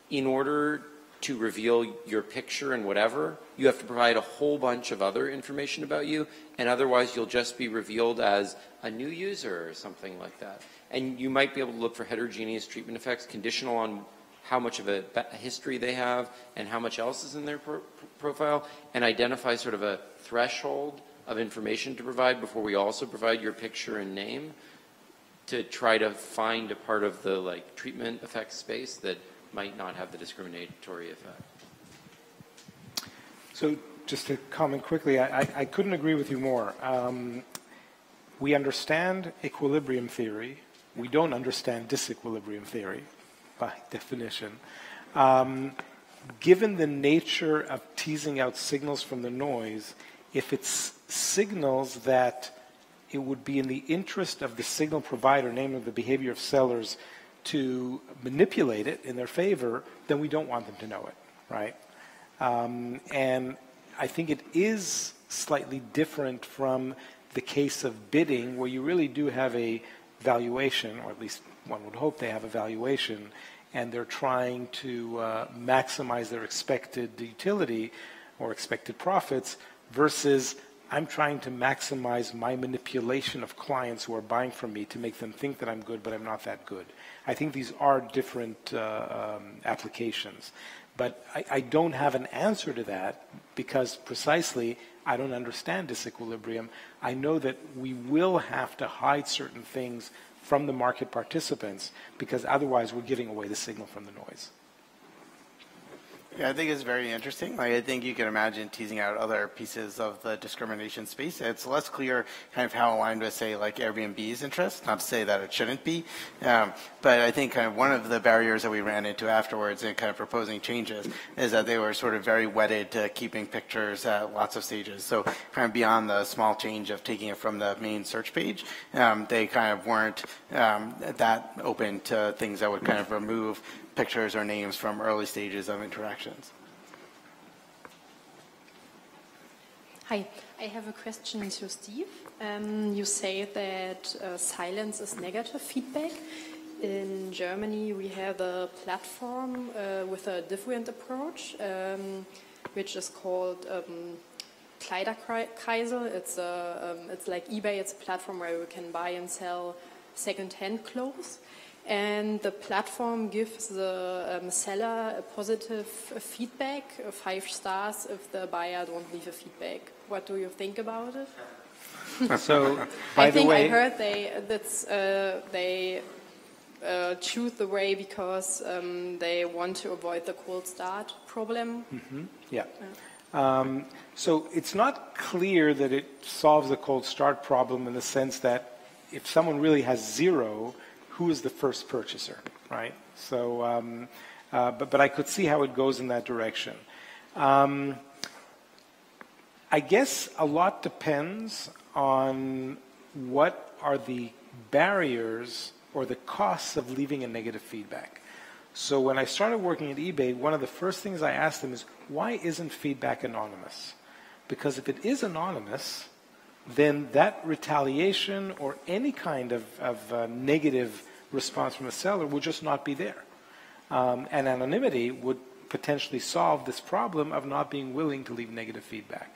in order to reveal your picture and whatever, you have to provide a whole bunch of other information about you, and otherwise you'll just be revealed as a new user or something like that. And you might be able to look for heterogeneous treatment effects conditional on how much of a history they have and how much else is in their profile, and identify sort of a threshold of information to provide before we also provide your picture and name to try to find a part of the treatment effect space that might not have the discriminatory effect.
So just to comment quickly, I couldn't agree with you more. We understand equilibrium theory. We don't understand disequilibrium theory by definition. Given the nature of teasing out signals from the noise, if it's signals that it would be in the interest of the signal provider, namely the behavior of sellers, to manipulate it in their favor, then we don't want them to know it, right? And I think it is slightly different from the case of bidding, where you really do have a valuation, or at least one would hope they have a valuation, and they're trying to maximize their expected utility or expected profits, versus I'm trying to maximize my manipulation of clients who are buying from me to make them think that I'm good, but I'm not that good. I think these are different applications. But I don't have an answer to that because precisely I don't understand disequilibrium. I know that we will have to hide certain things from the market participants because otherwise we're giving away the signal from the noise.
Yeah, I think it's very interesting. I think you can imagine teasing out other pieces of the discrimination space. It's less clear kind of how aligned with, say, Airbnb's interests, not to say that it shouldn't be. But I think kind of one of the barriers that we ran into afterwards in kind of proposing changes is that they were sort of very wedded to keeping pictures at lots of stages. So kind of beyond the small change of taking it from the main search page, they kind of weren't that open to things that would kind of remove pictures or names from early stages of interactions.
Hi, I have a question to Steve. You say that silence is negative feedback. In Germany, we have a platform with a different approach, which is called Kleiderkreisel. It's like eBay. It's a platform where you can buy and sell second-hand clothes. And the platform gives the seller a positive feedback, 5 stars if the buyer don't leave a feedback. What do you think about it?
So, by the way,
I heard they choose the way because they want to avoid the cold start problem.
Mm-hmm. Yeah. So it's not clear that it solves the cold start problem in the sense that if someone really has 0, who is the first purchaser, right? So, but I could see how it goes in that direction. I guess a lot depends on what are the barriers or the costs of leaving a negative feedback. So when I started working at eBay, one of the first things I asked them is, why isn't feedback anonymous? Because if it is anonymous, then that retaliation or any kind of negative response from a seller would just not be there. And anonymity would potentially solve this problem of not being willing to leave negative feedback.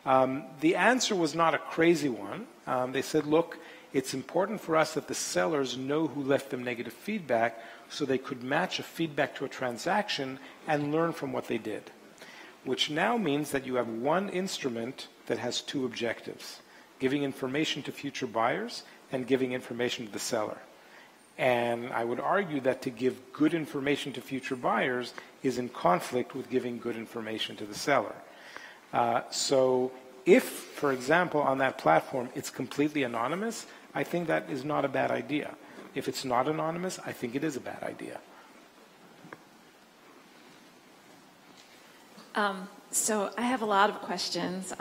The answer was not a crazy one. They said, look, it's important for us that the sellers know who left them negative feedback so they could match a feedback to a transaction and learn from what they did, which now means that you have one instrument that has 2 objectives, giving information to future buyers and giving information to the seller. And I would argue that to give good information to future buyers is in conflict with giving good information to the seller. So if, for example, on that platform it's completely anonymous, I think that is not a bad idea. If it's not anonymous, I think it is a bad idea.
So I have a lot of questions.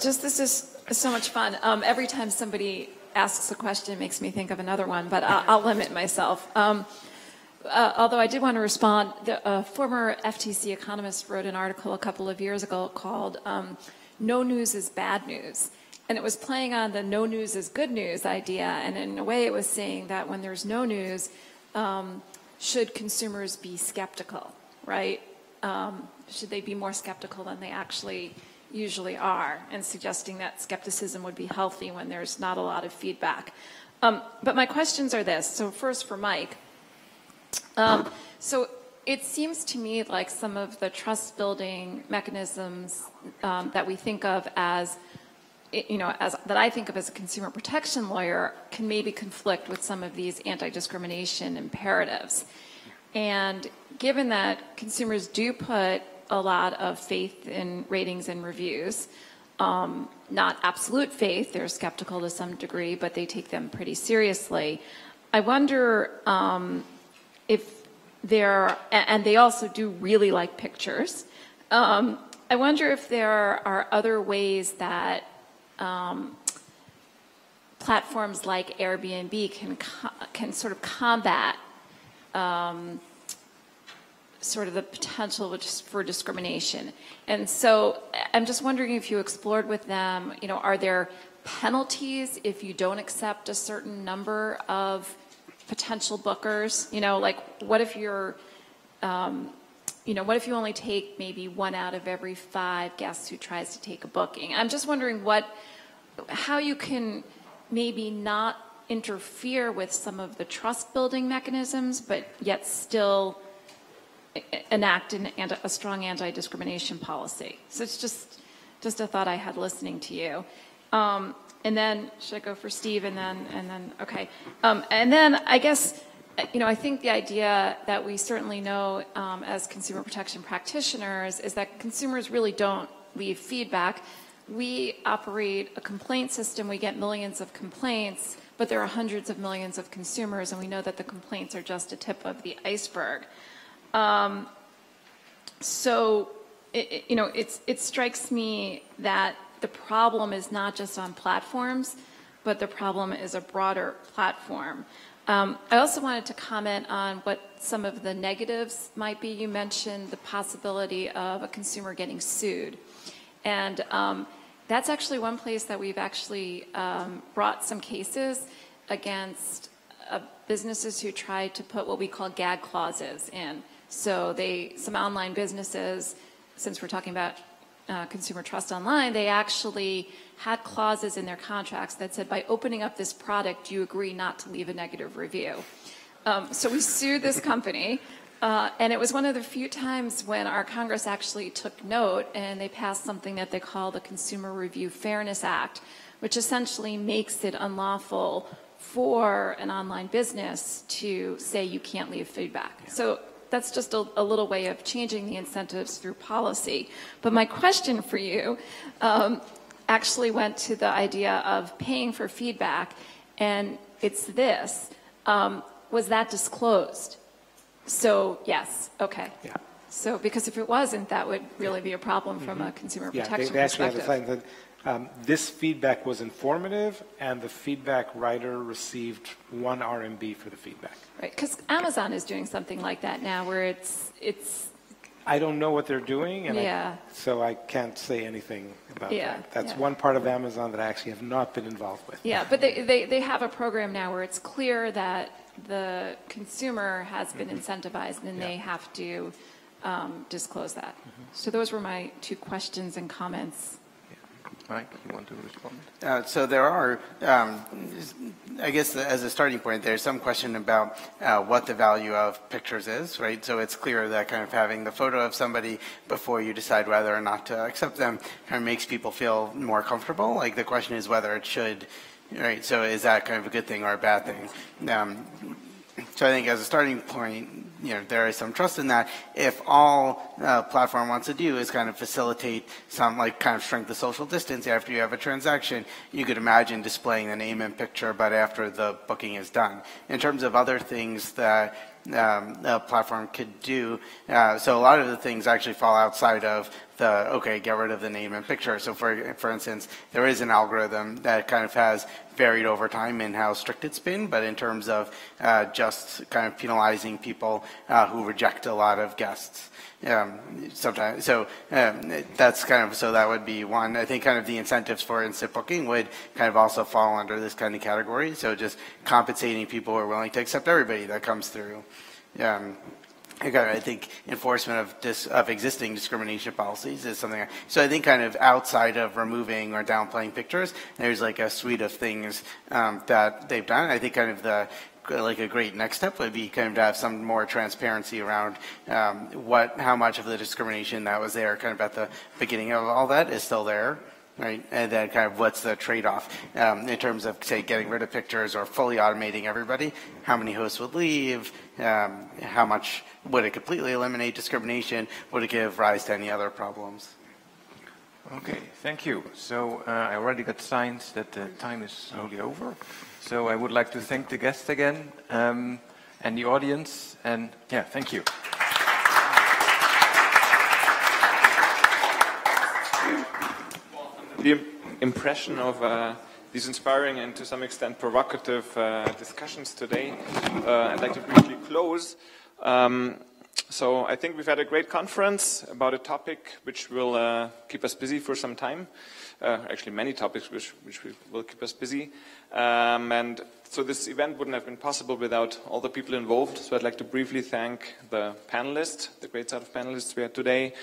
This is so much fun. Every time somebody asks a question, it makes me think of another one, but I'll limit myself. Although I did want to respond, a former FTC economist wrote an article a couple of years ago called No News is Bad News. And it was playing on the no news is good news idea. And in a way it was saying that when there's no news, should consumers be skeptical, right? Should they be more skeptical than they actually usually are? And suggesting that skepticism would be healthy when there's not a lot of feedback. But my questions are this. So first for Mike. So it seems to me like some of the trust building mechanisms that we think of as, that I think of as a consumer protection lawyer can maybe conflict with some of these anti-discrimination imperatives. And given that consumers do put a lot of faith in ratings and reviews, not absolute faith, they're skeptical to some degree, but they take them pretty seriously. I wonder if and they also do really like pictures. I wonder if there are other ways that platforms like Airbnb can sort of combat sort of the potential for discrimination. And so I'm just wondering if you explored with them, are there penalties if you don't accept a certain number of potential bookers? Like what if you're, what if you only take maybe 1 out of every 5 guests who tries to take a booking? I'm just wondering how you can maybe not interfere with some of the trust building mechanisms, but yet still enact a strong anti-discrimination policy. So it's just a thought I had listening to you. And then, should I go for Steve and then, okay. And then I guess, I think the idea that we certainly know as consumer protection practitioners is that consumers really don't leave feedback. We operate a complaint system, we get millions of complaints, but there are hundreds of millions of consumers, and we know that the complaints are just a tip of the iceberg. So, it strikes me that the problem is not just on platforms, but the problem is a broader platform. I also wanted to comment on what some of the negatives might be. You mentioned the possibility of a consumer getting sued. And That's actually one place that we've actually brought some cases against businesses who tried to put what we call gag clauses in. So some online businesses, since we're talking about consumer trust online, they actually had clauses in their contracts that said, by opening up this product, you agree not to leave a negative review. So we sued this company, and it was one of the few times when our Congress actually took note, and they passed something that they call the Consumer Review Fairness Act, which essentially makes it unlawful for an online business to say you can't leave feedback. Yeah. So that's just a little way of changing the incentives through policy. But my question for you actually went to the idea of paying for feedback, and it's this. Was that disclosed? So, yes, okay. Yeah. So, because if it wasn't, that would really be a problem from a consumer protection
they actually
perspective.
have a thing that this feedback was informative, and the feedback writer received 1 RMB for the feedback.
Right, because Amazon is doing something like that now, where it's.
I don't know what they're doing, and so I can't say anything about that. That's one part of Amazon that I actually have not been involved with.
Yeah, but they have a program now where it's clear that the consumer has been incentivized, and they have to disclose that. So those were my 2 questions and comments.
Mike, you want to respond?
So there are, I guess as a starting point, there's some question about what the value of pictures is, right? So it's clear that kind of having the photo of somebody before you decide whether or not to accept them kind of makes people feel more comfortable. Like the question is whether it should, right? So is that kind of a good thing or a bad thing? So I think as a starting point, there is some trust in that. If all platform wants to do is kind of facilitate some, like kind of shrink the social distance after you have a transaction, you could imagine displaying the name and picture, but after the booking is done. In terms of other things that a platform could do, so a lot of the things actually fall outside of get rid of the name and picture. So for instance, there is an algorithm that kind of has varied over time in how strict it's been, but in terms of just kind of penalizing people who reject a lot of guests. Sometimes, so that's kind of, so that would be one. I think kind of the incentives for instant booking would kind of also fall under this kind of category. So just compensating people who are willing to accept everybody that comes through. I think enforcement of existing discrimination policies is something. So I think kind of outside of removing or downplaying pictures, there's like a suite of things that they've done. I think kind of a great next step would be kind of to have some more transparency around how much of the discrimination that was there kind of at the beginning of all that is still there. Right, and then kind of what's the trade-off in terms of, say, getting rid of pictures or fully automating everybody? How many hosts would leave? How much would it completely eliminate discrimination? Would it give rise to any other problems?
Okay, thank you. So I already got signs that the time is slowly over. So I would like to thank the guests again and the audience. And yeah, thank you.
The impression of these inspiring and to some extent provocative discussions today, I'd like to briefly close. So I think we've had a great conference about a topic which will keep us busy for some time. Actually, many topics which will keep us busy. And so this event wouldn't have been possible without all the people involved. So I'd like to briefly thank the panelists, the great set of panelists we had today,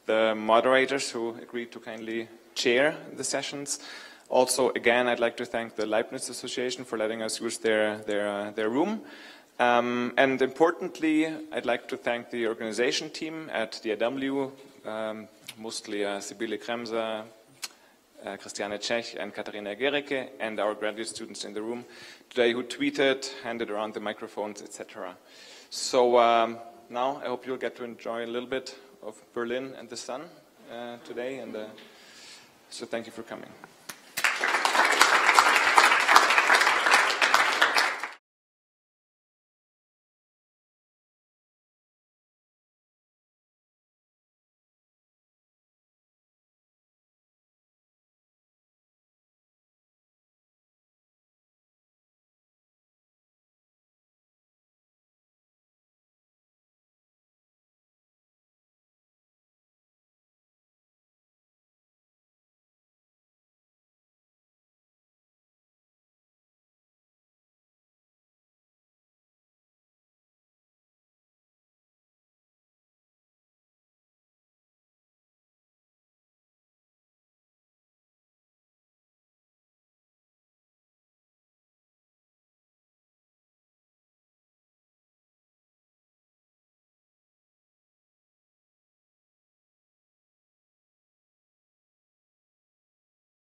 the moderators who agreed to kindly chair the sessions. Also, again, I'd like to thank the Leibniz Association for letting us use their room. And importantly, I'd like to thank the organization team at DIW, mostly Sibylle Kremser, Christiane Czech, and Katharina Gericke, and our graduate students in the room today who tweeted, handed around the microphones, etc. So now I hope you'll get to enjoy a little bit of Berlin and the sun today. And so thank you for coming.